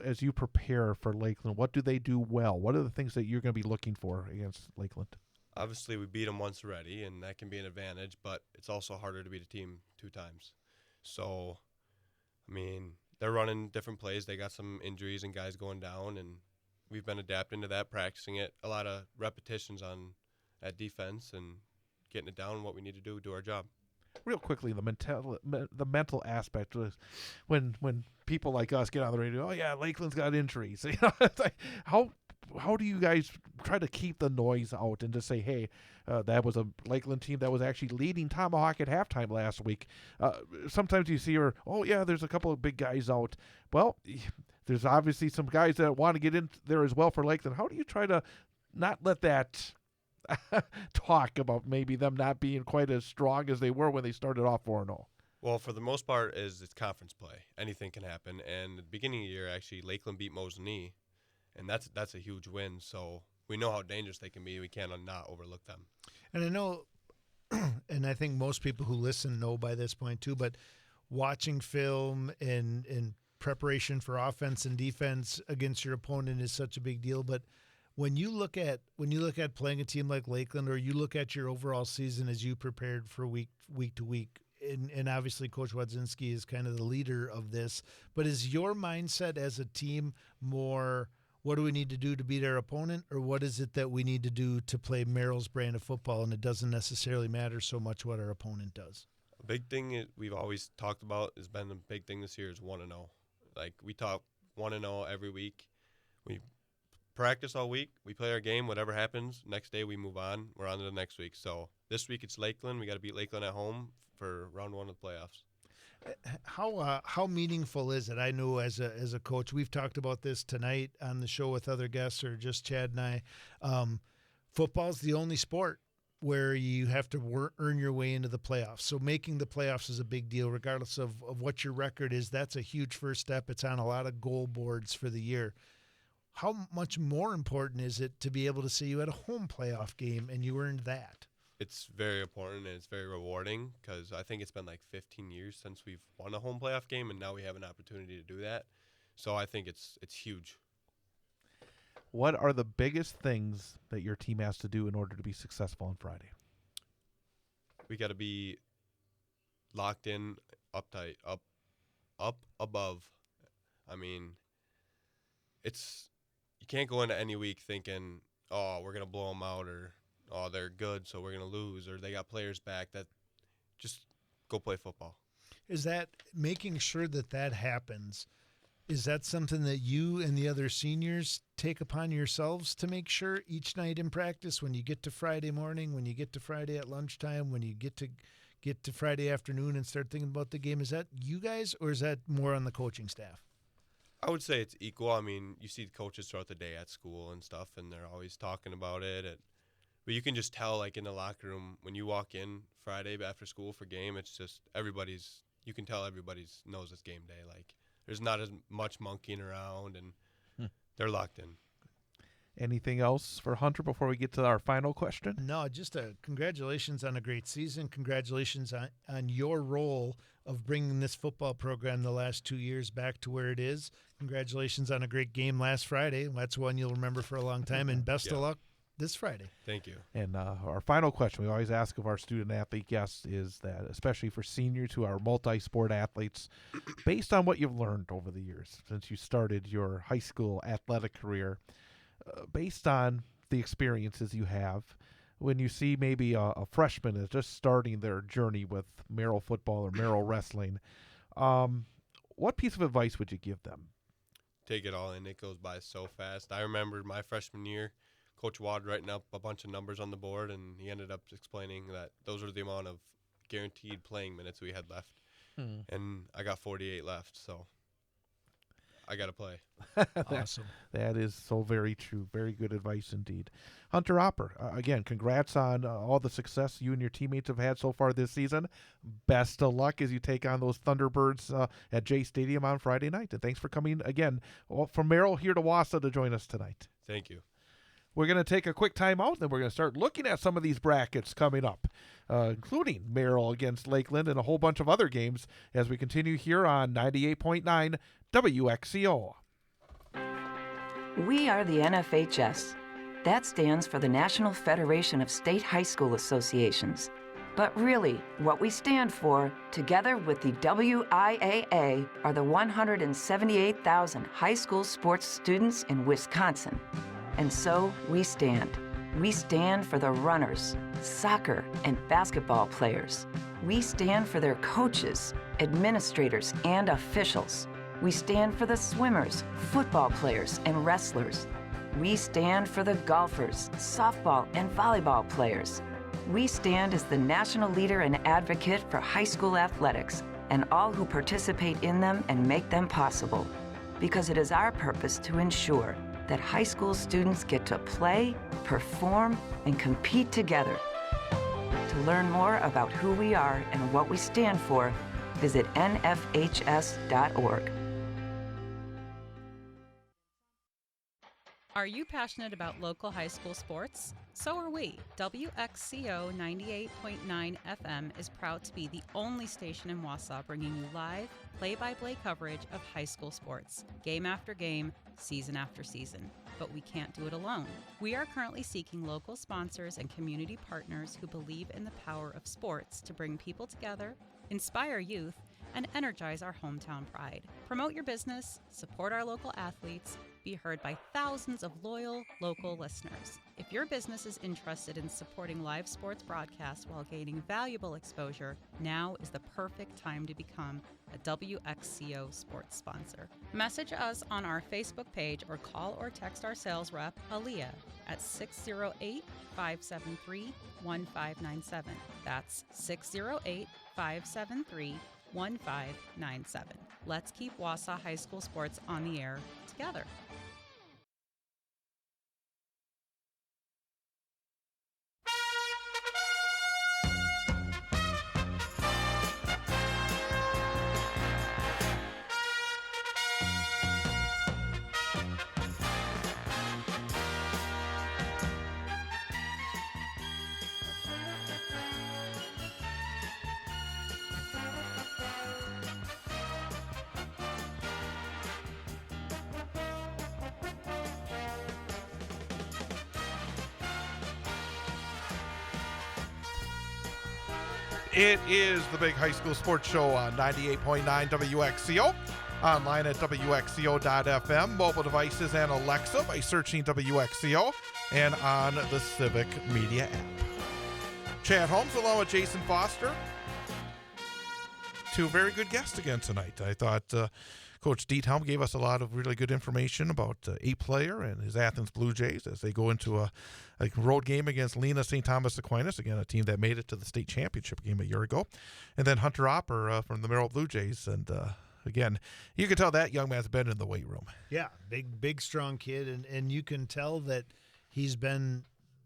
Speaker 8: As you prepare for Lakeland, what do they do well? What are the things that you're going to be looking for against Lakeland?
Speaker 7: Obviously, we beat them once already, and that can be an advantage, but it's also harder to beat a team 2 times. So, they're running different plays. They got some injuries and guys going down, and we've been adapting to that, practicing it. A lot of repetitions at defense and getting it down, what we need to do our job.
Speaker 8: Real quickly, the mental aspect was when people like us get on the radio. Oh yeah, Lakeland's got injuries. It's like, how how do you guys try to keep the noise out and to say, hey, that was a Lakeland team that was actually leading Tomahawk at halftime last week? Sometimes you see her, oh, yeah, there's a couple of big guys out. Well, there's obviously some guys that want to get in there as well for Lakeland. How do you try to not let that talk about maybe them not being quite as strong as they were when they started off 4-0?
Speaker 7: Well, for the most part, it's conference play. Anything can happen. And at the beginning of the year, actually, Lakeland beat Mosinee, and that's a huge win. So we know how dangerous they can be. We cannot not overlook them.
Speaker 2: And I know, and I think most people who listen know by this point too, but watching film and preparation for offense and defense against your opponent is such a big deal. But when you look at playing a team like Lakeland, or you look at your overall season as you prepared for week to week, and obviously Coach Wadzinski is kind of the leader of this, but is your mindset as a team more, what do we need to do to beat our opponent, or what is it that we need to do to play Merrill's brand of football, and it doesn't necessarily matter so much what our opponent does?
Speaker 7: A big thing we've always talked about has been the big thing this year is 1-0. Like, we talk 1-0 every week. We practice all week. We play our game. Whatever happens, next day we move on. We're on to the next week. So this week it's Lakeland. We got to beat Lakeland at home for round 1 of the playoffs.
Speaker 2: How meaningful is it? I know as a coach, we've talked about this tonight on the show with other guests, or just Chad and I. Football's the only sport where you have to earn your way into the playoffs. So making the playoffs is a big deal, regardless of what your record is. That's a huge first step. It's on a lot of goal boards for the year. How much more important is it to be able to say you had a home playoff game and you earned that?
Speaker 7: It's very important, and it's very rewarding, because I think it's been like 15 years since we've won a home playoff game, and now we have an opportunity to do that. So I think it's huge.
Speaker 8: What are the biggest things that your team has to do in order to be successful on Friday?
Speaker 7: We got to be locked in, uptight, up above. I mean, you can't go into any week thinking, oh, we're going to blow them out, or oh, they're good, so we're going to lose, or they got players back. That just go play football.
Speaker 2: Is that making sure that happens? Is that something that you and the other seniors take upon yourselves to make sure each night in practice, when you get to Friday morning, when you get to Friday at lunchtime, when you get to Friday afternoon and start thinking about the game? Is that you guys, or is that more on the coaching staff?
Speaker 7: I would say it's equal. I mean, you see the coaches throughout the day at school and stuff, and they're always talking about it. But you can just tell, like, in the locker room, when you walk in Friday after school for game, it's just you can tell everybody knows it's game day. Like, there's not as much monkeying around, and they're locked in.
Speaker 8: Anything else for Hunter before we get to our final question?
Speaker 2: No, just congratulations on a great season. Congratulations on your role of bringing this football program the last 2 years back to where it is. Congratulations on a great game last Friday. That's one you'll remember for a long time, and best of luck this Friday.
Speaker 7: Thank you.
Speaker 8: And our final question we always ask of our student-athlete guests is that, especially for seniors who are multi-sport athletes, based on what you've learned over the years since you started your high school athletic career, based on the experiences you have, when you see maybe a freshman is just starting their journey with Merrill football or Merrill wrestling, what piece of advice would you give them?
Speaker 7: Take it all in. It goes by so fast. I remember my freshman year, Coach Wad writing up a bunch of numbers on the board, and he ended up explaining that those are the amount of guaranteed playing minutes we had left. And I got 48 left, so I got to play.
Speaker 2: Awesome.
Speaker 8: That is so very true. Very good advice indeed. Hunter Opper, again, congrats on all the success you and your teammates have had so far this season. Best of luck as you take on those Thunderbirds at Jay Stadium on Friday night. And thanks for coming again from Merrill here to Wausau to join us tonight.
Speaker 7: Thank you.
Speaker 8: We're going to take a quick time out, then we're going to start looking at some of these brackets coming up, including Merrill against Lakeland and a whole bunch of other games as we continue here on 98.9 WXCO.
Speaker 9: We are the NFHS. That stands for the National Federation of State High School Associations. But really, what we stand for, together with the WIAA, are the 178,000 high school sports students in Wisconsin. And so we stand. We stand for the runners, soccer and basketball players. We stand for their coaches, administrators, and officials. We stand for the swimmers, football players, and wrestlers. We stand for the golfers, softball, and volleyball players. We stand as the national leader and advocate for high school athletics and all who participate in them and make them possible. Because it is our purpose to ensure that high school students get to play, perform, and compete together. To learn more about who we are and what we stand for, visit nfhs.org.
Speaker 10: Are you passionate about local high school sports? So are we. WXCO 98.9 FM is proud to be the only station in Wausau bringing you live, play-by-play coverage of high school sports, game after game, season after season. But we can't do it alone. We are currently seeking local sponsors and community partners who believe in the power of sports to bring people together, inspire youth, and energize our hometown pride. Promote your business, support our local athletes, be heard by thousands of loyal local listeners. If your business is interested in supporting live sports broadcasts while gaining valuable exposure, now is the perfect time to become a WXCO sports sponsor. Message us on our Facebook page or call or text our sales rep, Aaliyah, at 608-573-1597. That's 608-573-1597. Let's keep Wausau High School sports on the air together.
Speaker 1: It is the Big High School Sports Show on 98.9 WXCO, online at WXCO.FM, mobile devices and Alexa by searching WXCO, and on the Civic Media app. Chad Holmes along with Jason Foster. Two very good guests again tonight. I thought Coach Diethelm gave us a lot of really good information about A-Player and his Athens Blue Jays as they go into a road game against Lena St. Thomas Aquinas, again, a team that made it to the state championship game a year ago. And then Hunter Opper from the Merrill Blue Jays. And again, you can tell that young man's been in the weight room.
Speaker 2: Yeah, big, strong kid. And you can tell that he's been,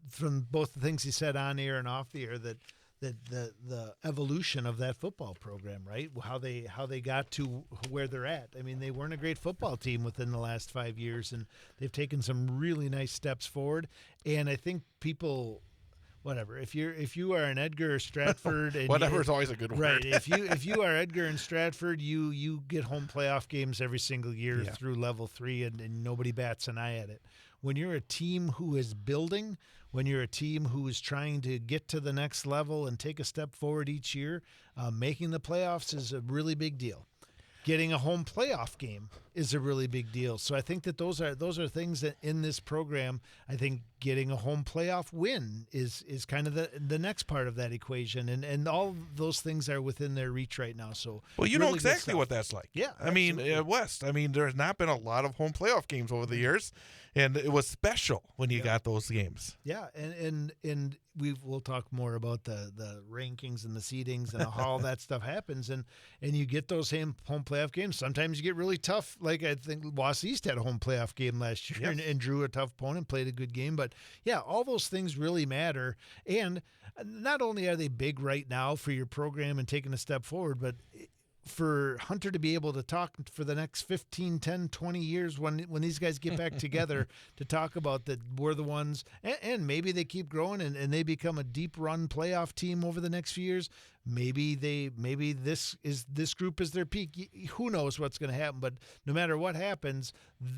Speaker 2: from both the things he said on air and off the air, that the evolution of that football program, right? How they got to where they're at. I mean, they weren't a great football team within the last 5 years, and they've taken some really nice steps forward. And I think people, whatever, if you are an Edgar or Stratford, and
Speaker 1: whatever is always a good word,
Speaker 2: right? If you are Edgar and Stratford, you get home playoff games every single year through level 3, and nobody bats an eye at it. When you're a team who is building, when you're a team who is trying to get to the next level and take a step forward each year, making the playoffs is a really big deal. Getting a home playoff game is a really big deal. So I think that those are things that in this program, I think getting a home playoff win is kind of the next part of that equation. And all those things are within their reach right now. So
Speaker 1: well, you
Speaker 2: really
Speaker 1: know exactly what that's like.
Speaker 2: Yeah.
Speaker 1: I mean, West, there's not been a lot of home playoff games over the years, and it was special when you got those games.
Speaker 2: Yeah, and we'll talk more about the rankings and the seedings and how all that stuff happens, and you get those home playoff games. Sometimes you get really tough. Like I think Wausau East had a home playoff game last year and drew a tough opponent, played a good game. But yeah, all those things really matter. And not only are they big right now for your program and taking a step forward, but for Hunter to be able to talk for the next 15, 10, 20 years when these guys get back together to talk about that we're the ones, and maybe they keep growing and they become a deep run playoff team over the next few years. Maybe this group is their peak. Who knows what's going to happen? But no matter what happens,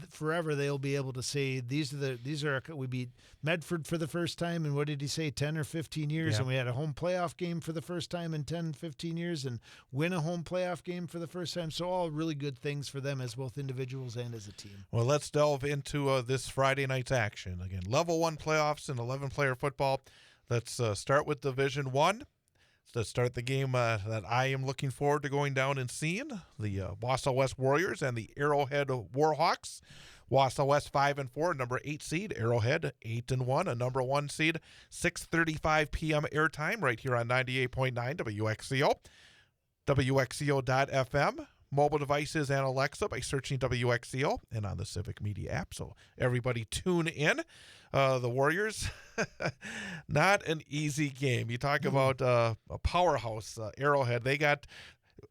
Speaker 2: forever they'll be able to say we beat Medford for the first time in, what did he say, 10 or 15 years, and we had a home playoff game for the first time in 10, 15 years, and win a home playoff game for the first time. So all really good things for them as both individuals and as a team.
Speaker 1: Well, let's delve into this Friday night's action. Again, Level 1 playoffs and 11-player football. Let's start with Division 1. To start the game that I am looking forward to going down and seeing, the Wausau West Warriors and the Arrowhead Warhawks. Wausau West 5-4, number 8 seed. Arrowhead 8-1, a number 1 seed. 6:35 p.m. airtime right here on 98.9 WXCO. WXCO.FM. Mobile devices and Alexa by searching WXCO and on the Civic Media app. So everybody tune in. The Warriors, not an easy game. You talk about a powerhouse, Arrowhead. They got.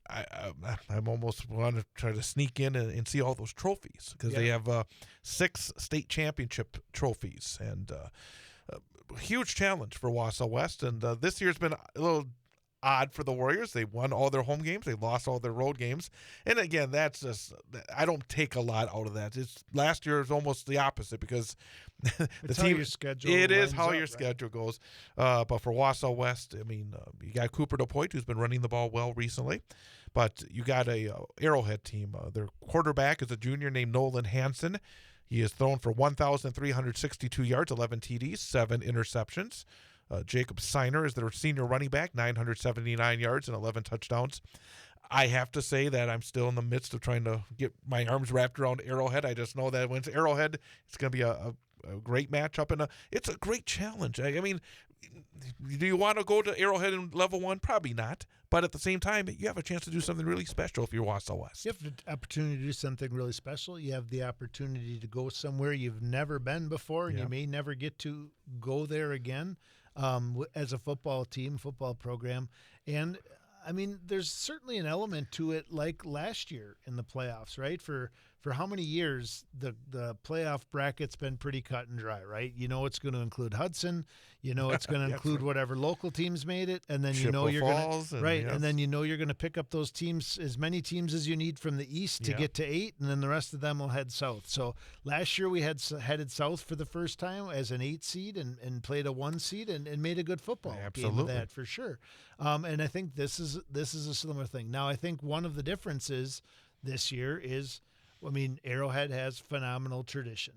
Speaker 1: I'm almost want to try to sneak in and see all those trophies because they have 6 state championship trophies and a huge challenge for Wausau West. And this year's been a little odd for the Warriors. They won all their home games. They lost all their road games. And again, that's just, I don't take a lot out of that. Last year was almost the opposite because
Speaker 2: it's how your schedule
Speaker 1: it is how
Speaker 2: up,
Speaker 1: your
Speaker 2: right?
Speaker 1: schedule goes. But for Wausau West, I mean, you got Cooper DePoit, who's been running the ball well recently. But you got a Arrowhead team. Their quarterback is a junior named Nolan Hansen. He has thrown for 1,362 yards, 11 TDs, 7 interceptions. Jacob Seiner is their senior running back, 979 yards and 11 touchdowns. I have to say that I'm still in the midst of trying to get my arms wrapped around Arrowhead. I just know that when it's Arrowhead, it's going to be a great matchup, and it's a great challenge. I mean, do you want to go to Arrowhead in level 1? Probably not. But at the same time, you have a chance to do something really special if you're Wausau West.
Speaker 2: You have the opportunity to do something really special. You have the opportunity to go somewhere you've never been before, and you may never get to go there again. As a football team, football program. And, I mean, there's certainly an element to it like last year in the playoffs, right? For how many years the playoff bracket's been pretty cut and dry, right? You know it's going to include Hudson. You know it's going to include whatever local teams made it. And then you know you're going to – right, and then you know you're going to pick up those teams, as many teams as you need from the east to get to 8, and then the rest of them will head south. So last year we headed south for the first time as an 8 seed and played a 1 seed and made a good football game of that for sure. And I think this is a similar thing. Now I think one of the differences this year is – I mean, Arrowhead has phenomenal tradition,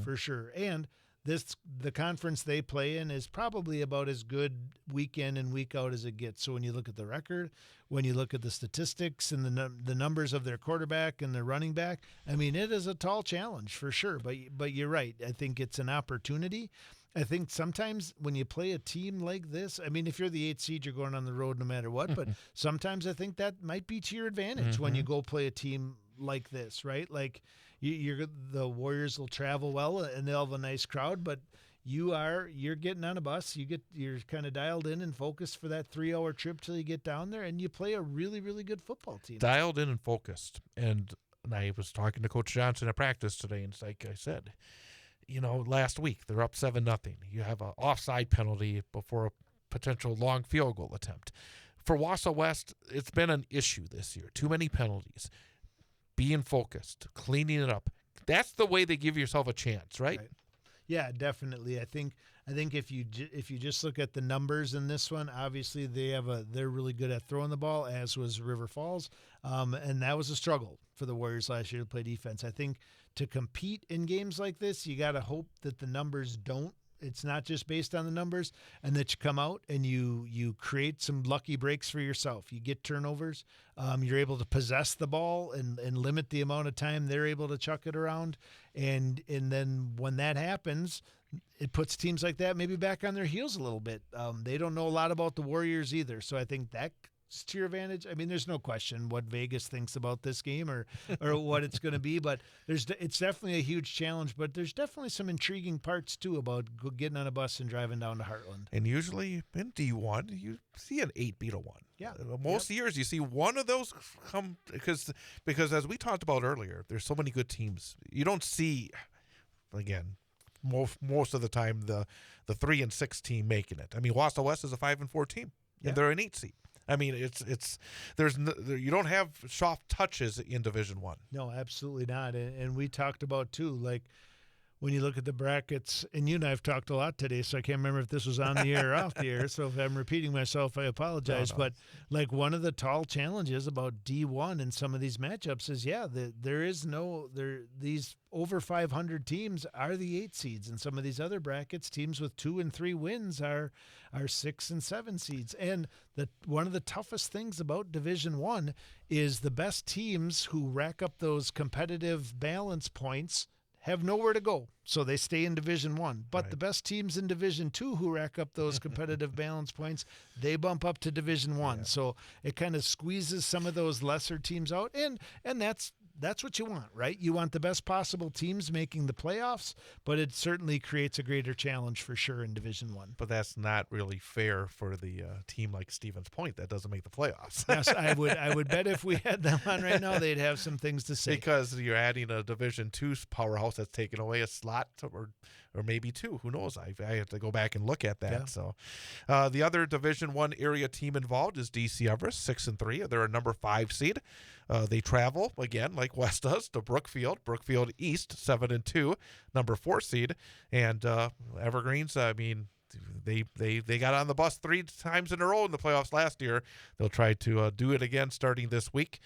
Speaker 2: for sure. And the conference they play in is probably about as good week in and week out as it gets. So when you look at the record, when you look at the statistics and the numbers of their quarterback and their running back, I mean, it is a tall challenge for sure. But you're right. I think it's an opportunity. I think sometimes when you play a team like this, I mean, if you're the 8th seed, you're going on the road no matter what. But sometimes I think that might be to your advantage when you go play a team like this, right? Like the Warriors will travel well and they'll have a nice crowd, but you're getting on a bus, you're kind of dialed in and focused for that 3-hour trip till you get down there, and you play a really, really good football team.
Speaker 8: Dialed in and focused. And I was talking to Coach Johnson at practice today, and it's like I said, you know, last week they're up 7-0. You have an offside penalty before a potential long field goal attempt. For Wausau West, it's been an issue this year. Too many penalties. Being focused, cleaning it up. That's the way they give yourself a chance, right?
Speaker 2: Yeah, definitely. I think if you just look at the numbers in this one, obviously they're really good at throwing the ball, as was River Falls, and that was a struggle for the Warriors last year to play defense. I think to compete in games like this, you got to hope that the numbers don't. It's not just based on the numbers, and that you come out and you create some lucky breaks for yourself. You get turnovers. You're able to possess the ball and limit the amount of time they're able to chuck it around. And then when that happens, it puts teams like that maybe back on their heels a little bit. They don't know a lot about the Warriors either, so I think that's to your advantage. I mean, there's no question what Vegas thinks about this game or what it's going to be, but it's definitely a huge challenge. But there's definitely some intriguing parts too about getting on a bus and driving down to Heartland.
Speaker 1: And usually in D1, you see an 8 beat a 1.
Speaker 2: Yeah,
Speaker 1: most years you see one of those come because as we talked about earlier, there's so many good teams. You don't see, again, most of the time the 3 and 6 team making it. I mean, Wausau West is a 5-4 team, and they're an 8 seed. I mean, you don't have soft touches in Division I.
Speaker 2: No, absolutely not. And we talked about too, like when you look at the brackets, and you and I have talked a lot today, so I can't remember if this was on the air or off the air. So if I'm repeating myself, I apologize.
Speaker 8: No.
Speaker 2: But like one of the tall challenges about D1 in some of these matchups is, these over 500 teams are the 8 seeds. In some of these other brackets, teams with 2 and 3 wins are 6 and 7 seeds. And one of the toughest things about Division I is the best teams who rack up those competitive balance points have nowhere to go, so they stay in Division I. But the best teams in Division II who rack up those competitive balance points, they bump up to Division I. Yeah. So it kind of squeezes some of those lesser teams out, and that's what you want, right? You want the best possible teams making the playoffs, but it certainly creates a greater challenge for sure in Division I.
Speaker 8: But that's not really fair for the team like Stevens Point that doesn't make the playoffs.
Speaker 2: Yes, I would bet if we had them on right now, they'd have some things to say.
Speaker 8: Because you're adding a Division II powerhouse that's taking away a slot or maybe 2. Who knows? I have to go back and look at that. Yeah. So the other Division I area team involved is DC Everest, 6-3. They're a number 5 seed. They travel, again, like West does, to Brookfield East, 7-2, number 4 seed. And Evergreens, I mean, they got on the bus 3 times in a row in the playoffs last year. They'll try to do it again starting this week.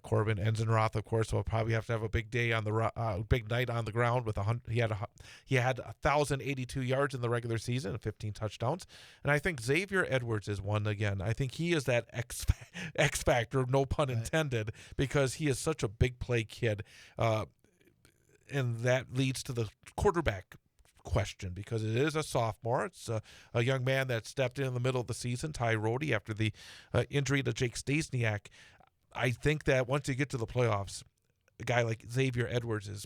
Speaker 8: Corbin Enzenroth, of course, will probably have to have a big day on the big night on the ground. He had 1,082 yards in the regular season and 15 touchdowns. And I think Xavier Edwards is one again. I think he is that X factor, no pun intended, because he is such a big play kid, and that leads to the quarterback question, because it is a sophomore. It's a young man that stepped in the middle of the season, Ty Rhodey, after the injury to Jake Stasiak. I think that once you get to the playoffs, a guy like Xavier Edwards is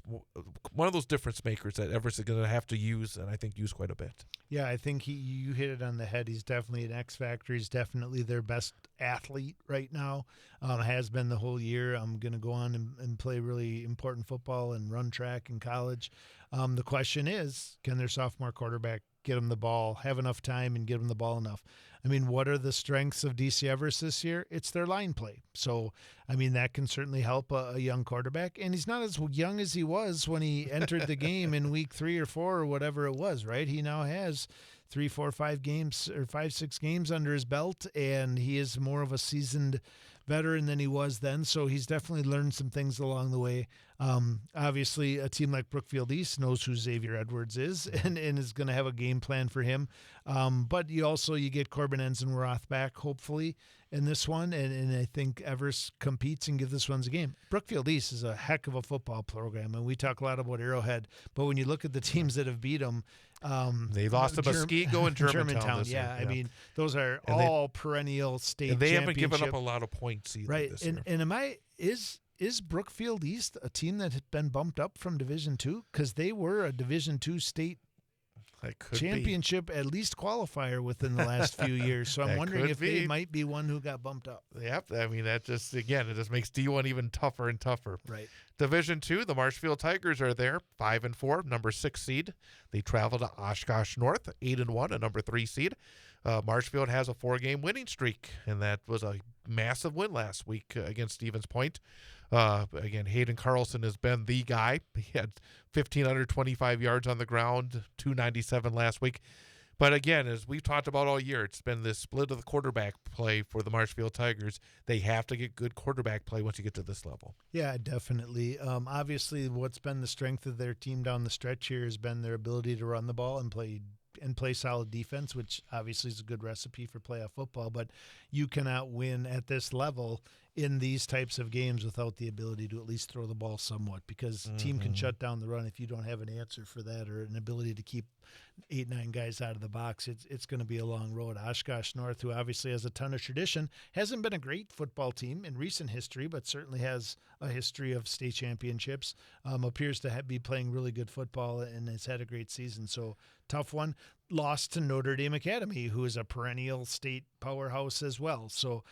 Speaker 8: one of those difference makers that Everest is going to have to use, and I think use quite a bit.
Speaker 2: Yeah, I think you hit it on the head. He's definitely an X factor. He's definitely their best athlete right now. Has been the whole year. I'm going to go on and play really important football and run track in college. The question is, can their sophomore quarterback get him the ball, have enough time, and give him the ball enough? I mean, what are the strengths of DC Everest this year? It's their line play. So, I mean, that can certainly help a young quarterback. And he's not as young as he was when he entered the game in week 3 or 4 or whatever it was, right? He now has 3, 4, 5 games or 5, 6 games under his belt, and he is more of a seasoned veteran than he was then. So he's definitely learned some things along the way. Obviously, a team like Brookfield East knows who Xavier Edwards is and is going to have a game plan for him. But you get Corbin Enzenroth back, hopefully, in this one. And I think Everest competes and gives this one a game. Brookfield East is a heck of a football program, and we talk a lot about Arrowhead. But when you look at the teams that have beat them,
Speaker 8: they lost to Muskego and Germantown this year.
Speaker 2: I mean, those are all perennial state
Speaker 8: and they
Speaker 2: championship.
Speaker 8: haven't given up a lot of points either.
Speaker 2: Right.
Speaker 8: This year.
Speaker 2: Is Brookfield East a team that had been bumped up from Division II? Because they were a Division II state championship, at least qualifier within the last few years. So I'm wondering if they might be one who got bumped up.
Speaker 8: Yep. I mean, that just makes D1 even tougher and tougher.
Speaker 2: Right.
Speaker 8: Division II, the Marshfield Tigers are there, 5-4, number 6 seed. They travel to Oshkosh North, 8-1, a number 3 seed. Marshfield has a 4-game winning streak, and that was a massive win last week against Stevens Point. Again, Hayden Carlson has been the guy. He had 1,525 yards on the ground, 297 last week. But again, as we've talked about all year, it's been this split of the quarterback play for the Marshfield Tigers. They have to get good quarterback play once you get to this level.
Speaker 2: Yeah, definitely. Obviously, what's been the strength of their team down the stretch here has been their ability to run the ball and play solid defense, which obviously is a good recipe for playoff football. But you cannot win at this level in these types of games without the ability to at least throw the ball somewhat, because the team can shut down the run if you don't have an answer for that or an ability to keep 8-9 guys out of the box. It's going to be a long road. Oshkosh North, who obviously has a ton of tradition, hasn't been a great football team in recent history, but certainly has a history of state championships, appears to be playing really good football and has had a great season. So tough one. Lost to Notre Dame Academy, who is a perennial state powerhouse as well. So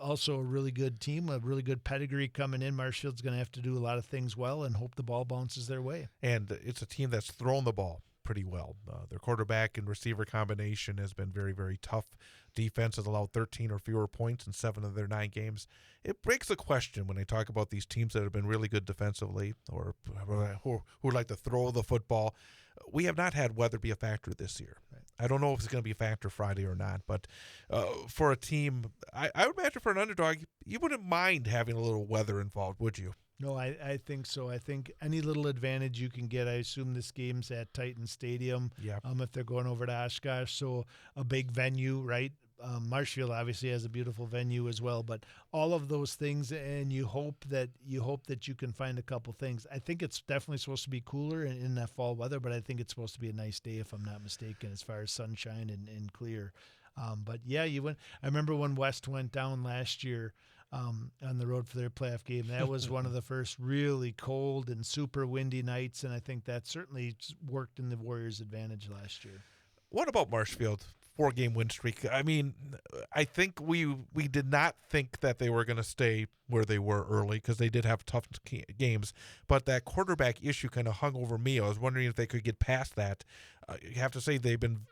Speaker 2: also a really good team, a really good pedigree coming in. Marshfield's going to have to do a lot of things well and hope the ball bounces their way.
Speaker 8: And it's a team that's thrown the ball pretty well. Their quarterback and receiver combination has been very, very tough
Speaker 1: Defense has allowed 13 or fewer points in 7 of their 9 games. It breaks the question when they talk about these teams that have been really good defensively or who like to throw the football. We have not had weather be a factor this year. Right. I don't know if it's going to be a factor Friday or not, but for a team, I would imagine for an underdog, you wouldn't mind having a little weather involved, would you?
Speaker 2: No, I think so. I think any little advantage you can get. I assume this game's at Titan Stadium.
Speaker 1: Yeah.
Speaker 2: If they're going over to Oshkosh, so a big venue, right? Marshfield obviously has a beautiful venue as well, but all of those things, and you hope that you can find a couple things. I think it's definitely supposed to be cooler in that fall weather, but I think it's supposed to be a nice day if I'm not mistaken, as far as sunshine and clear. But yeah, I remember when West went down last year. On the road for their playoff game. That was one of the first really cold and super windy nights, and I think that certainly worked in the Warriors' advantage last year.
Speaker 1: What about Marshfield? 4-game win streak. I mean, I think we did not think that they were going to stay where they were early because they did have tough games, but that quarterback issue kind of hung over me. I was wondering if they could get past that. You have to say they've been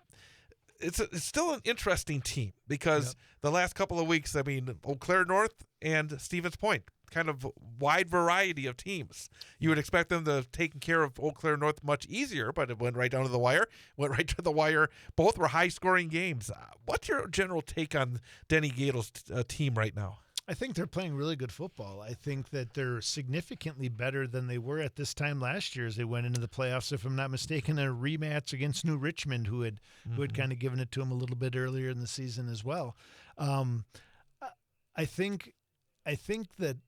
Speaker 1: it's still an interesting team because the last couple of weeks, I mean, Eau Claire North and Stevens Point, kind of wide variety of teams. You would expect them to have taken care of Eau Claire North much easier, but it went right down to the wire. Both were high-scoring games. What's your general take on Denny Gatel's team right now?
Speaker 2: I think they're playing really good football. I think that they're significantly better than they were at this time last year as they went into the playoffs, if I'm not mistaken, a rematch against New Richmond, who had kind of given it to them a little bit earlier in the season as well. I think that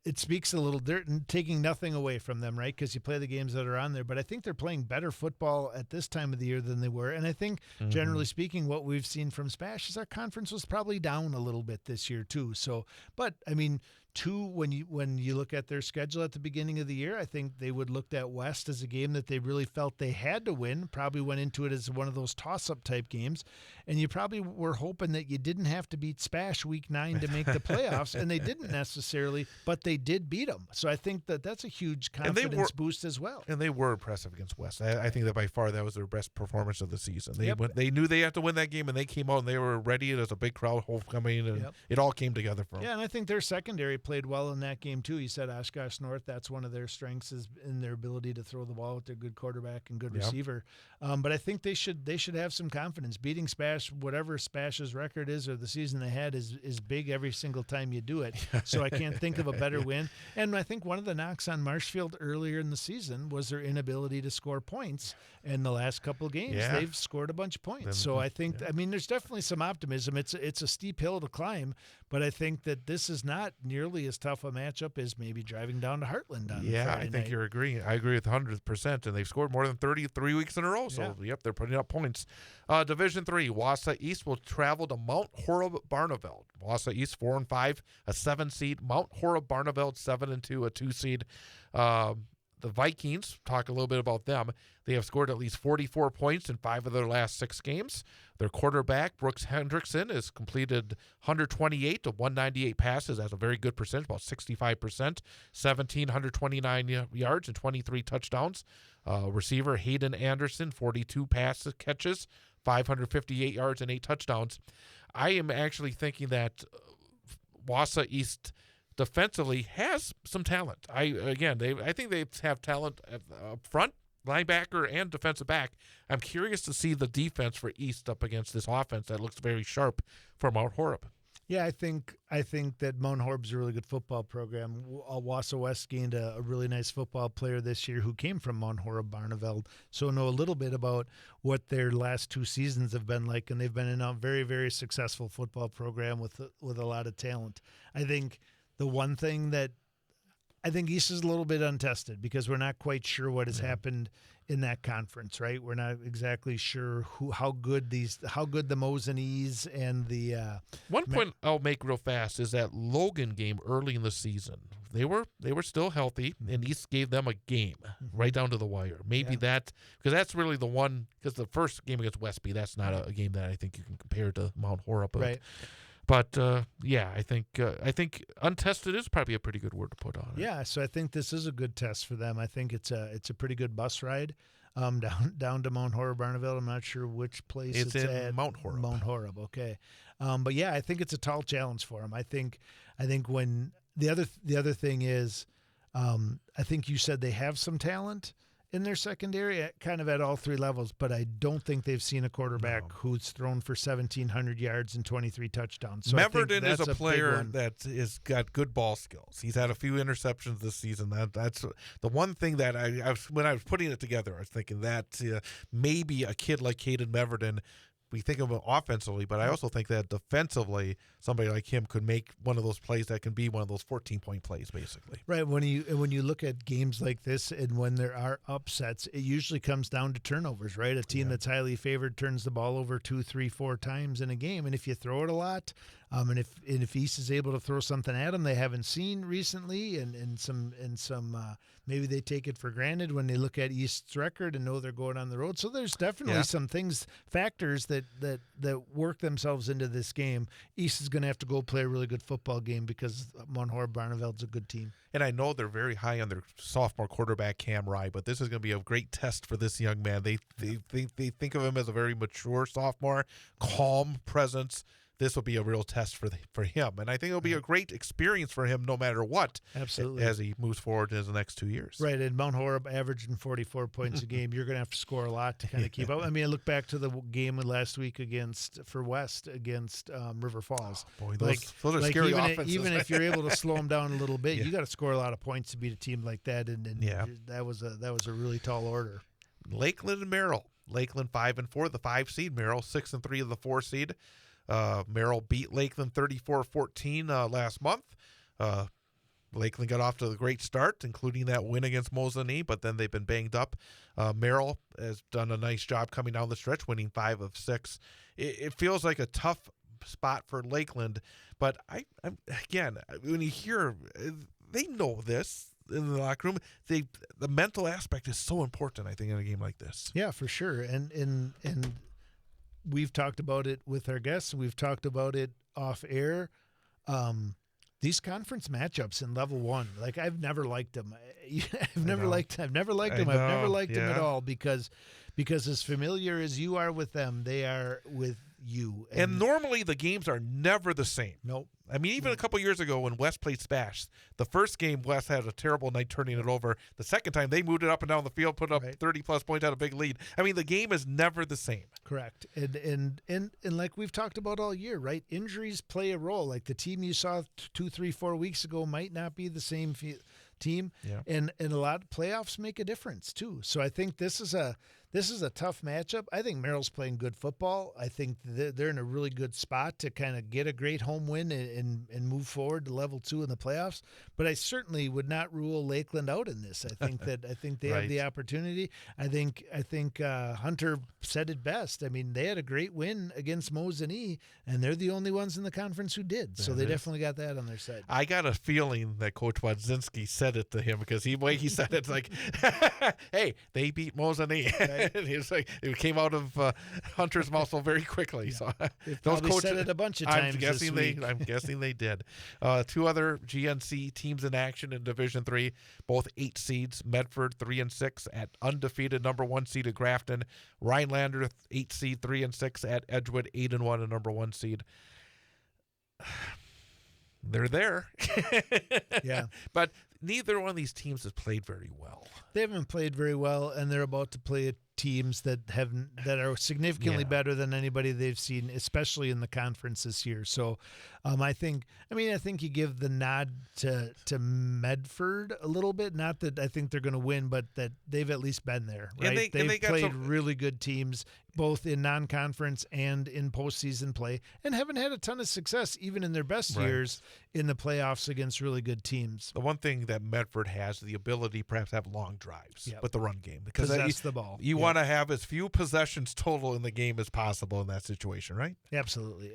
Speaker 2: it speaks a little, they're taking nothing away from them, right? Because you play the games that are on there. But I think they're playing better football at this time of the year than they were. And I think, generally speaking, what we've seen from Spash is our conference was probably down a little bit this year too. So, but I mean, when you look at their schedule at the beginning of the year, I think they would looked at West as a game that they really felt they had to win. Probably went into it as one of those toss-up type games, and you probably were hoping that you didn't have to beat Spash week 9 to make the playoffs, and they didn't necessarily, but they did beat them. So I think that's a huge confidence boost as well.
Speaker 1: And they were impressive against West. I think that by far that was their best performance of the season. They
Speaker 2: Yep.
Speaker 1: they knew they had to win that game, and they came out and they were ready. There's a big crowd homecoming, and it all came together for them.
Speaker 2: Yeah, and I think their secondary played well in that game too. You said Oshkosh North, that's one of their strengths is in their ability to throw the ball with their good quarterback and good receiver. But I think they should have some confidence. Beating Spash, whatever Spash's record is or the season they had is big every single time you do it. So I can't think of a better win. And I think one of the knocks on Marshfield earlier in the season was their inability to score points. In the last couple of games, they've scored a bunch of points. So I think, I mean, there's definitely some optimism. It's a steep hill to climb, but I think that this is not nearly as tough a matchup as maybe driving down to Heartland on Friday
Speaker 1: I think
Speaker 2: night.
Speaker 1: you're agreeing. I agree with 100%, and they've scored more than 33 weeks in a row. So, they're putting up points. Division 3, Wausau East will travel to Mount Horeb Barneveld. Wausau East 4-5, a 7 seed. Mount Horeb Barneveld 7-2, a 2 seed. The Vikings, talk a little bit about them. They have scored at least 44 points in 5 of their last 6 games. Their quarterback, Brooks Hendrickson, has completed 128 to 198 passes. That's a very good percentage, about 65%. 1,729 yards and 23 touchdowns. Receiver Hayden Anderson, 42 catches, 558 yards and 8 touchdowns. I am actually thinking that Wausau East defensively has some talent. I think they have talent up front, linebacker and defensive back. I'm curious to see the defense for East up against this offense that looks very sharp for Mount Horeb.
Speaker 2: Yeah, I think that Mount Horeb's a really good football program. Wausau West gained a really nice football player this year who came from Mount Horeb Barneveld, so know a little bit about what their last 2 seasons have been like, and they've been in a very, very successful football program with a lot of talent. I think the one thing that I think East is a little bit untested because we're not quite sure what has happened in that conference, right? We're not exactly sure how good the Mosinese and the
Speaker 1: one point I'll make real fast is that Logan game early in the season. They were still healthy, and East gave them a game right down to the wire. Maybe that because that's really the one because the first game against Westby, that's not a game that I think you can compare to Mount Horeb.
Speaker 2: Right.
Speaker 1: But I think untested is probably a pretty good word to put on it.
Speaker 2: Yeah, so I think this is a good test for them. I think it's a pretty good bus ride. down to Mount Horeb, Barneville. I'm not sure which place it's
Speaker 8: in
Speaker 2: at.
Speaker 8: Mount Horeb.
Speaker 2: Mount Horeb, okay. But yeah, I think it's a tall challenge for him. I think when the other thing is, I think you said they have some talent in their secondary, kind of at all three levels, but I don't think they've seen a quarterback who's thrown for 1,700 yards and 23 touchdowns. So
Speaker 8: Meverden is a player that has got good ball skills. He's had a few interceptions this season. That's the one thing that when I was putting it together, I was thinking that maybe a kid like Caden Meverden, we think of him offensively, but I also think that defensively, somebody like him could make one of those plays that can be one of those 14-point plays, basically.
Speaker 2: Right. When you look at games like this and when there are upsets, it usually comes down to turnovers, right? A team that's highly favored turns the ball over 2, 3, 4 times in a game, and if you throw it a lot, and if East is able to throw something at them they haven't seen recently, and some maybe they take it for granted when they look at East's record and know they're going on the road. So there's definitely some factors that work themselves into this game. East is going to have to go play a really good football game because Mount Horeb Barneveld's a good team.
Speaker 8: And I know they're very high on their sophomore quarterback Cam Rye, but this is going to be a great test for this young man. They think of him as a very mature sophomore, calm presence. This will be a real test for him. And I think it'll be a great experience for him no matter what.
Speaker 2: Absolutely.
Speaker 8: As he moves forward in the next 2 years.
Speaker 2: Right. And Mount Horeb averaging 44 points a game. You're going to have to score a lot to kind of keep up. I mean, I look back to the game last week against River Falls.
Speaker 8: Oh, boy, those are scary offenses.
Speaker 2: Even if you're able to slow them down a little bit, you got to score a lot of points to beat a team like that. And that was a really tall order.
Speaker 8: Lakeland and Merrill. Lakeland 5-4, the 5 seed. Merrill 6-3 of the 4 seed. Merrill beat Lakeland 34-14 last month. Lakeland got off to a great start, including that win against Mosinee, but then they've been banged up. Merrill has done a nice job coming down the stretch, winning 5 of 6. It feels like a tough spot for Lakeland, but I'm again, when you hear, they know this in the locker room. The mental aspect is so important, I think, in a game like this.
Speaker 2: Yeah, for sure. And we've talked about it with our guests. We've talked about it off air. These conference matchups in level 1, like I've never liked them. I've never liked them. I've never liked them at all because as familiar as you are with them, they are with you.
Speaker 8: And normally the games are never the same.
Speaker 2: Nope.
Speaker 8: I mean, even a couple years ago when West played Spash, the first game West had a terrible night turning it over. The second time they moved it up and down the field, put up 30-plus points, had a big lead. I mean, the game is never the same.
Speaker 2: Correct. And like we've talked about all year, right? Injuries play a role. Like the team you saw 2, 3, 4 weeks ago might not be the same team. Yeah. And a lot of playoffs make a difference too. So I think this is a tough matchup. I think Merrill's playing good football. I think they're in a really good spot to kind of get a great home win and move forward to level 2 in the playoffs. But I certainly would not rule Lakeland out in this. I think they have the opportunity. I think Hunter said it best. I mean, they had a great win against Mosinee, and they're the only ones in the conference who did. So they definitely got that on their side.
Speaker 8: I got a feeling that Coach Wadzinski said it to him because the way he said it's like, hey, they beat Mosinee. Right. He was like, it came out of Hunter's mouth so very quickly. Yeah. So
Speaker 2: those coaches said it a bunch of times.
Speaker 8: I'm guessing they did. 2 other GNC teams in action in Division III, both 8 seeds. Medford 3-6 at undefeated number 1 seed at Grafton. Rhinelander 8 seed 3-6 at Edgewood, 8-1 and number 1 seed. They're there.
Speaker 2: Yeah.
Speaker 8: But neither one of these teams has played very well.
Speaker 2: They haven't played very well, and they're about to play teams that are significantly better than anybody they've seen, especially in the conference this year. So I think you give the nod to Medford a little bit. Not that I think they're going to win, but that they've at least been there. Right? They've played really good teams, both in non-conference and in postseason play, and haven't had a ton of success, even in their best years, in the playoffs against really good teams.
Speaker 8: The one thing that Medford has, the ability perhaps to have long drives with the run game. Because
Speaker 2: possess the ball.
Speaker 8: You want to have as few possessions total in the game as possible in that situation, right?
Speaker 2: Absolutely.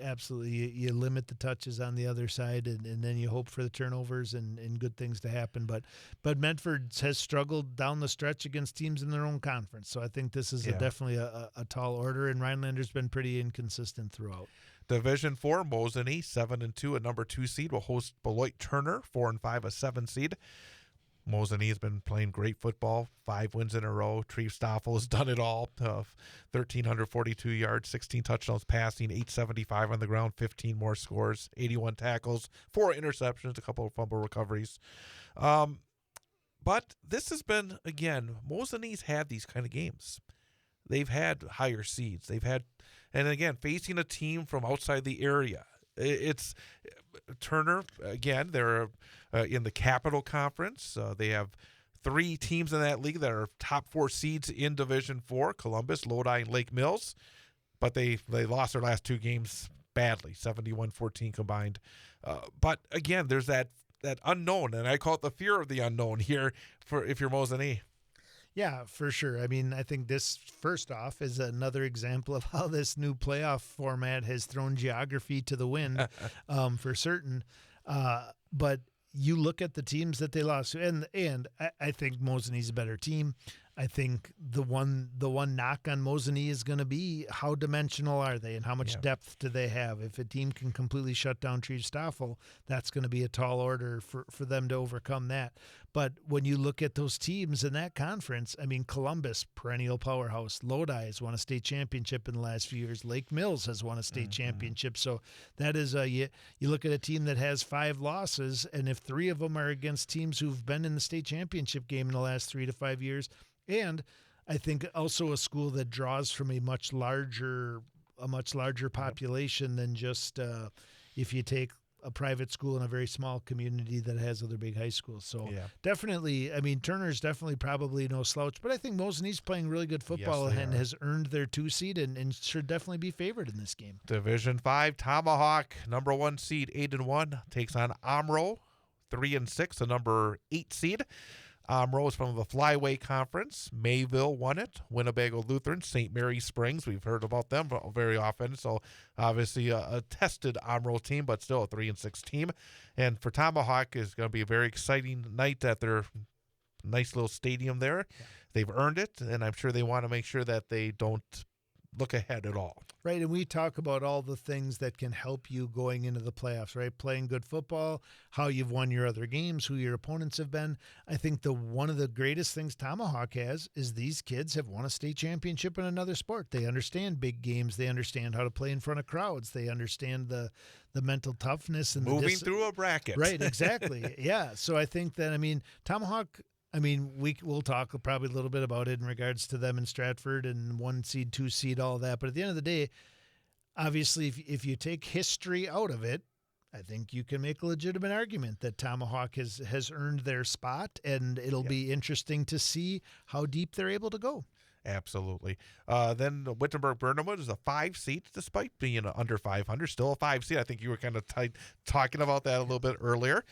Speaker 2: You limit the touches on the other side, and then you hope for the turnovers and good things to happen. But Medford has struggled down the stretch against teams in their own conference. So I think this is definitely a tall order, and Rhinelander's been pretty inconsistent throughout.
Speaker 8: Division 4, Mosinee 7-2, a number 2 seed will host Beloit Turner 4-5, a 7 seed.
Speaker 1: Mosinee has been playing great football, 5 wins in a row. Treve Stoffel has done it all. 1,342 yards, 16 touchdowns passing, 875 on the ground, 15 more scores, 81 tackles, 4 interceptions, a couple of fumble recoveries. But this has been, again, Mosinee's had these kind of games. They've had higher seeds. And again, facing a team from outside the area. It's Turner, again, they're in the Capital Conference. They have 3 teams in that league that are top 4 seeds in Division 4, Columbus, Lodi, and Lake Mills. But they lost their last 2 games badly, 71-14 combined. But again, there's that unknown, and I call it the fear of the unknown here for if you're Mosinee.
Speaker 2: Yeah, for sure. I mean, I think this, first off, is another example of how this new playoff format has thrown geography to the wind, for certain. But you look at the teams that they lost, and I think Mosinee's a better team. I think the one knock on Mosinee is going to be how dimensional are they and how much depth do they have. If a team can completely shut down Treve Stoffel, that's going to be a tall order for them to overcome that. But when you look at those teams in that conference, I mean, Columbus, perennial powerhouse. Lodi has won a state championship in the last few years. Lake Mills has won a state championship. So that is you look at a team that has 5 losses, and if 3 of them are against teams who've been in the state championship game in the last 3 to 5 years, and I think also a school that draws from a much larger population than just if you take a private school in a very small community that has other big high schools. So definitely, I mean, Turner's definitely probably no slouch, but I think Mosinee's playing really good football and has earned their 2 seed and should definitely be favored in this game.
Speaker 1: Division 5, Tomahawk, number 1 seed, 8-1, takes on Omro, 3-6, the number 8 seed. Rose from the Flyway Conference. Mayville won it. Winnebago Lutheran, St. Mary Springs. We've heard about them very often. So obviously a tested Omro team, but still a 3-6 team. And for Tomahawk, is going to be a very exciting night at their nice little stadium there. Yeah. They've earned it, and I'm sure they want to make sure that they don't look ahead at all.
Speaker 2: Right, and we talk about all the things that can help you going into the playoffs, right? Playing good football, how you've won your other games, who your opponents have been. I think one of the greatest things Tomahawk has is these kids have won a state championship in another sport. They understand big games. They understand how to play in front of crowds. They understand the mental toughness and
Speaker 1: moving through a bracket.
Speaker 2: Right, exactly. Yeah, so I think that, I mean, Tomahawk, I mean, we'll talk probably a little bit about it in regards to them in Stratford and 1 seed, 2 seed, all that. But at the end of the day, obviously, if you take history out of it, I think you can make a legitimate argument that Tomahawk has earned their spot, and it'll be interesting to see how deep they're able to go.
Speaker 1: Absolutely. Then the Wittenberg-Burnhamwood is a 5 seed, despite being under 500, still a 5 seed. I think you were kind of talking about that a little bit earlier.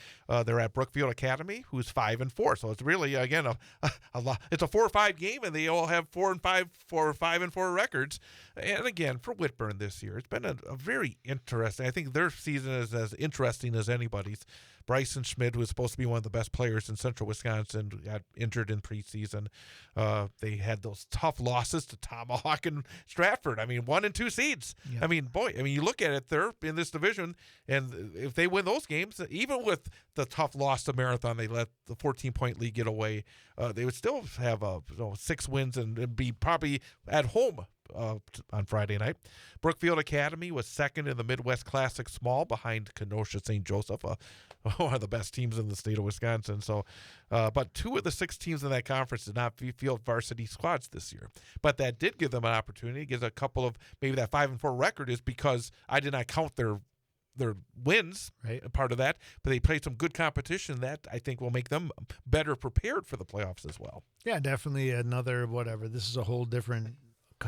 Speaker 1: They're at Brookfield Academy, who's 5-4. So it's really, again, a lot. It's a 4-5 game, and they all have 5-4 records. And again, for Whitburn this year, it's been a very interesting. I think their season is as interesting as anybody's. Bryson Schmidt, who was supposed to be one of the best players in Central Wisconsin, got injured in preseason. They had those tough losses to Tomahawk and Stratford. I mean, 1 and 2 seeds. Yep. I mean, you look at it, they're in this division, and if they win those games, even with the tough loss to Marathon, they let the 14-point lead get away. They would still have 6 wins and be probably at home on Friday night. Brookfield Academy was 2nd in the Midwest Classic Small behind Kenosha St. Joseph, one of the best teams in the state of Wisconsin. So, but 2 of the 6 teams in that conference did not field varsity squads this year. But that did give them an opportunity. It gives a couple of, maybe that 5-4 record is because I did not count their wins, right? Part of that, but they played some good competition that I think will make them better prepared for the playoffs as well.
Speaker 2: Yeah, definitely another whatever. This is a whole different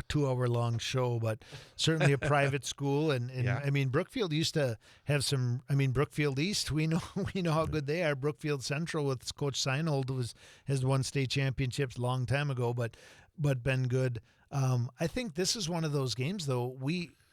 Speaker 2: 2-hour-long show, but certainly a private school, and I mean, Brookfield used to have some. I mean, Brookfield East, we know how good they are. Brookfield Central with Coach Seinhold has won state championships a long time ago, but been good. I think this is one of those games, though.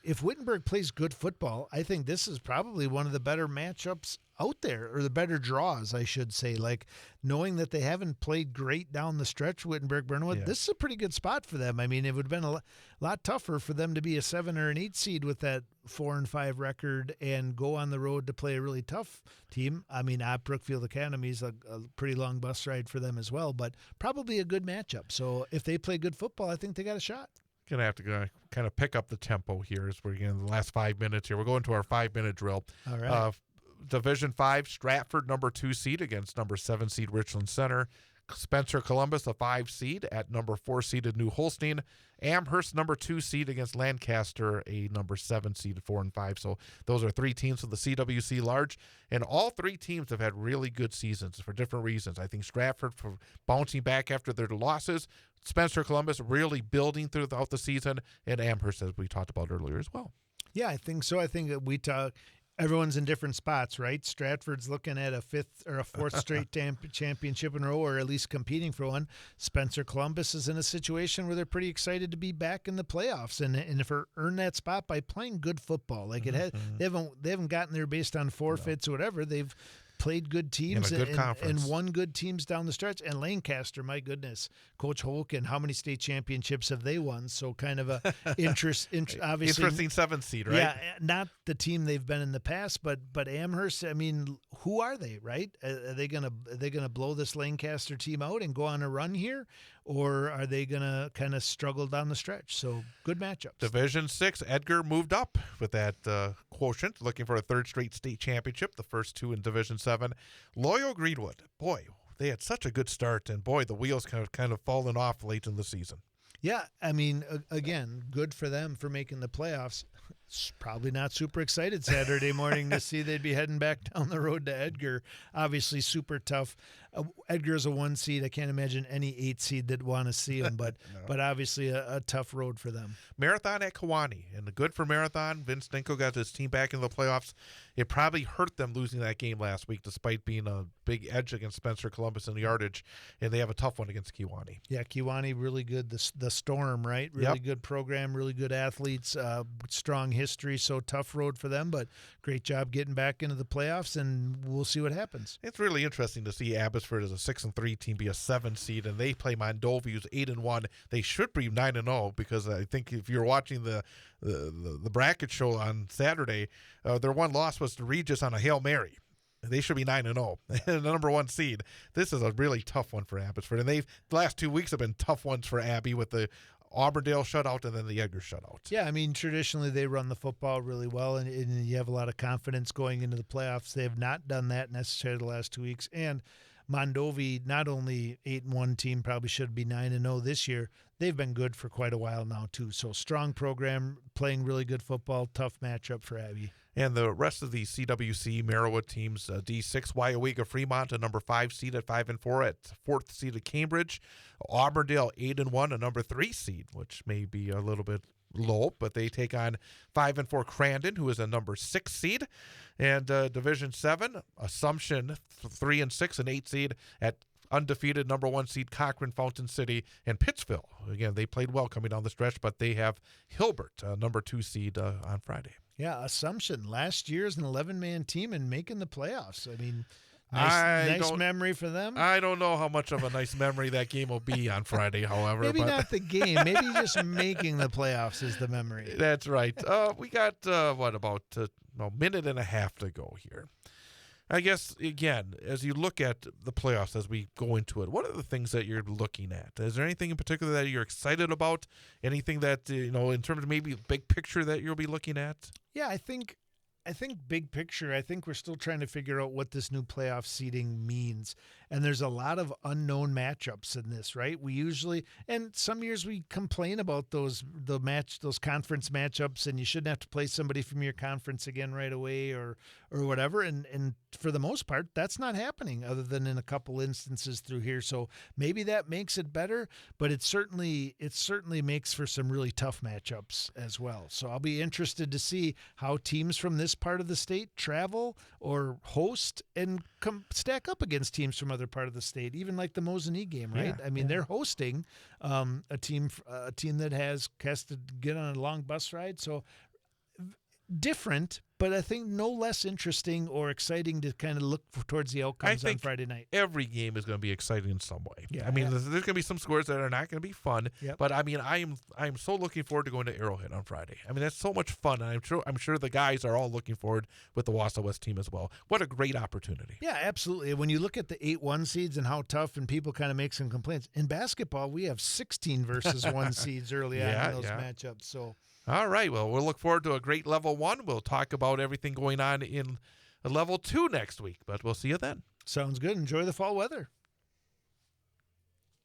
Speaker 2: if Wittenberg plays good football, I think this is probably one of the better matchups out there, or the better draws, I should say. Like, knowing that they haven't played great down the stretch, Wittenberg, Burnwood, this is a pretty good spot for them. I mean, it would have been a lot tougher for them to be a 7 or an 8 seed with that 4-5 record and go on the road to play a really tough team. I mean, Brookfield Academy is a pretty long bus ride for them as well, but probably a good matchup. So if they play good football, I think they got a shot.
Speaker 8: Going to have to kind of pick up the tempo here as we're in the last 5 minutes here. We're going to our 5-minute drill.
Speaker 2: All right.
Speaker 8: Division 5, Stratford, number 2 seed against number 7 seed Richland Center. Spencer Columbus, a 5 seed at number 4 seeded New Holstein. Amherst, number 2 seed against Lancaster, a number 7 seed 4 and 5. So those are 3 teams of the CWC Large, and all 3 teams have had really good seasons for different reasons. I think Stratford for bouncing back after their losses, Spencer Columbus really building throughout the season, and Amherst, as we talked about earlier as well.
Speaker 2: Yeah, I think so. I think that everyone's in different spots, right? Stratford's looking at a 5th or a 4th straight championship in a row, or at least competing for one. Spencer Columbus is in a situation where they're pretty excited to be back in the playoffs, and if they earn that spot by playing good football. Like they haven't gotten there based on forfeits or whatever. They've played good teams and won good teams down the stretch. And Lancaster, my goodness, Coach Holk, and how many state championships have they won? So kind of a obviously
Speaker 8: interesting 7th seed, right?
Speaker 2: Yeah, not the team they've been in the past, but Amherst. I mean, who are they, right? Are they gonna blow this Lancaster team out and go on a run here, or are they gonna kind of struggle down the stretch? So good matchups.
Speaker 8: Division 6, Edgar moved up with that quotient, looking for a 3rd straight state championship, the first 2 in Division 7. Loyal Greenwood, boy, they had such a good start, and boy, the wheels kind of fallen off late in the season.
Speaker 2: Yeah, I mean, again, good for them for making the playoffs. Probably not super excited Saturday morning to see they'd be heading back down the road to Edgar. Obviously, super tough. Edgar's a 1 seed. I can't imagine any 8 seed that want to see them, but
Speaker 8: No.
Speaker 2: but obviously a tough road for them.
Speaker 8: Marathon at Kewanee, and good for Marathon. Vince Dinko got his team back in the playoffs. It probably hurt them losing that game last week, despite being a big edge against Spencer Columbus in the yardage, and they have a tough one against Kewanee.
Speaker 2: Yeah, Kewanee, really good. The Storm, right? Really good program, really good athletes, strong history, so tough road for them, but great job getting back into the playoffs, and we'll see what happens.
Speaker 8: It's really interesting to see Abbotsford as a 6-3 team be a 7 seed, and they play Mondovi, who's 8-1. They should be 9-0, because I think if you're watching the bracket show on Saturday, their one loss was to Regis on a Hail Mary. They should be 9-0, the number 1 seed. This is a really tough one for Abbotsford, and the last 2 weeks have been tough ones for Abby with the Auburndale shutout and then the Edgar shutout.
Speaker 2: Yeah, I mean, traditionally they run the football really well, and you have a lot of confidence going into the playoffs. They have not done that necessarily the last 2 weeks. And Mondovi, not only 8-1 team, probably should be 9-0 this year. They've been good for quite a while now, too. So strong program, playing really good football, tough matchup for Abby.
Speaker 8: And the rest of the CWC Merrillwood teams, D6, Wyowega Fremont, a number 5 seed at 5-4 at 4th seed at Cambridge. Auburndale 8-1, a number 3 seed, which may be a little bit low, but they take on 5-4 Crandon, who is a number 6 seed. And Division 7, Assumption 3-6, an 8 seed at undefeated number 1 seed Cochrane, Fountain City, and Pittsville. Again, they played well coming down the stretch, but they have Hilbert, number 2 seed on Friday.
Speaker 2: Yeah, Assumption, last year's an 11-man team and making the playoffs. I mean, nice memory for them.
Speaker 8: I don't know how much of a nice memory that game will be on Friday, however.
Speaker 2: Maybe not the game. Maybe just making the playoffs is the memory.
Speaker 8: That's right. We got, about a minute and a half to go here. I guess, again, as you look at the playoffs as we go into it, what are the things that you're looking at? Is there anything in particular that you're excited about? Anything that, in terms of maybe big picture that you'll be looking at?
Speaker 2: Yeah, I think big picture, I think we're still trying to figure out what this new playoff seeding means. And there's a lot of unknown matchups in this, right? We usually, and some years we complain about those conference matchups, and you shouldn't have to play somebody from your conference again right away or whatever. And for the most part, that's not happening other than in a couple instances through here. So maybe that makes it better, but it certainly makes for some really tough matchups as well. So I'll be interested to see how teams from this part of the state travel or host and stack up against teams from other part of the state, even like the Mosinee game, right?
Speaker 8: Yeah,
Speaker 2: I mean, they're hosting a team that has to get on a long bus ride. So different, but I think no less interesting or exciting to kind of look towards the outcomes on Friday night.
Speaker 8: Every game is going to be exciting in some way.
Speaker 2: Yeah,
Speaker 8: I mean, there's going to be some scores that are not going to be fun.
Speaker 2: Yep.
Speaker 8: But I mean, I'm so looking forward to going to Arrowhead on Friday. I mean, that's so much fun, and I'm sure the guys are all looking forward with the Wausau West team as well. What a great opportunity!
Speaker 2: Yeah, absolutely. When you look at the 8-1 seeds and how tough, and people kind of make some complaints in basketball, we have 16 versus 1 seeds early on in those matchups. So.
Speaker 8: All right. Well, we'll look forward to a great level 1. We'll talk about everything going on in level 2 next week, but we'll see you then.
Speaker 2: Sounds good. Enjoy the fall weather.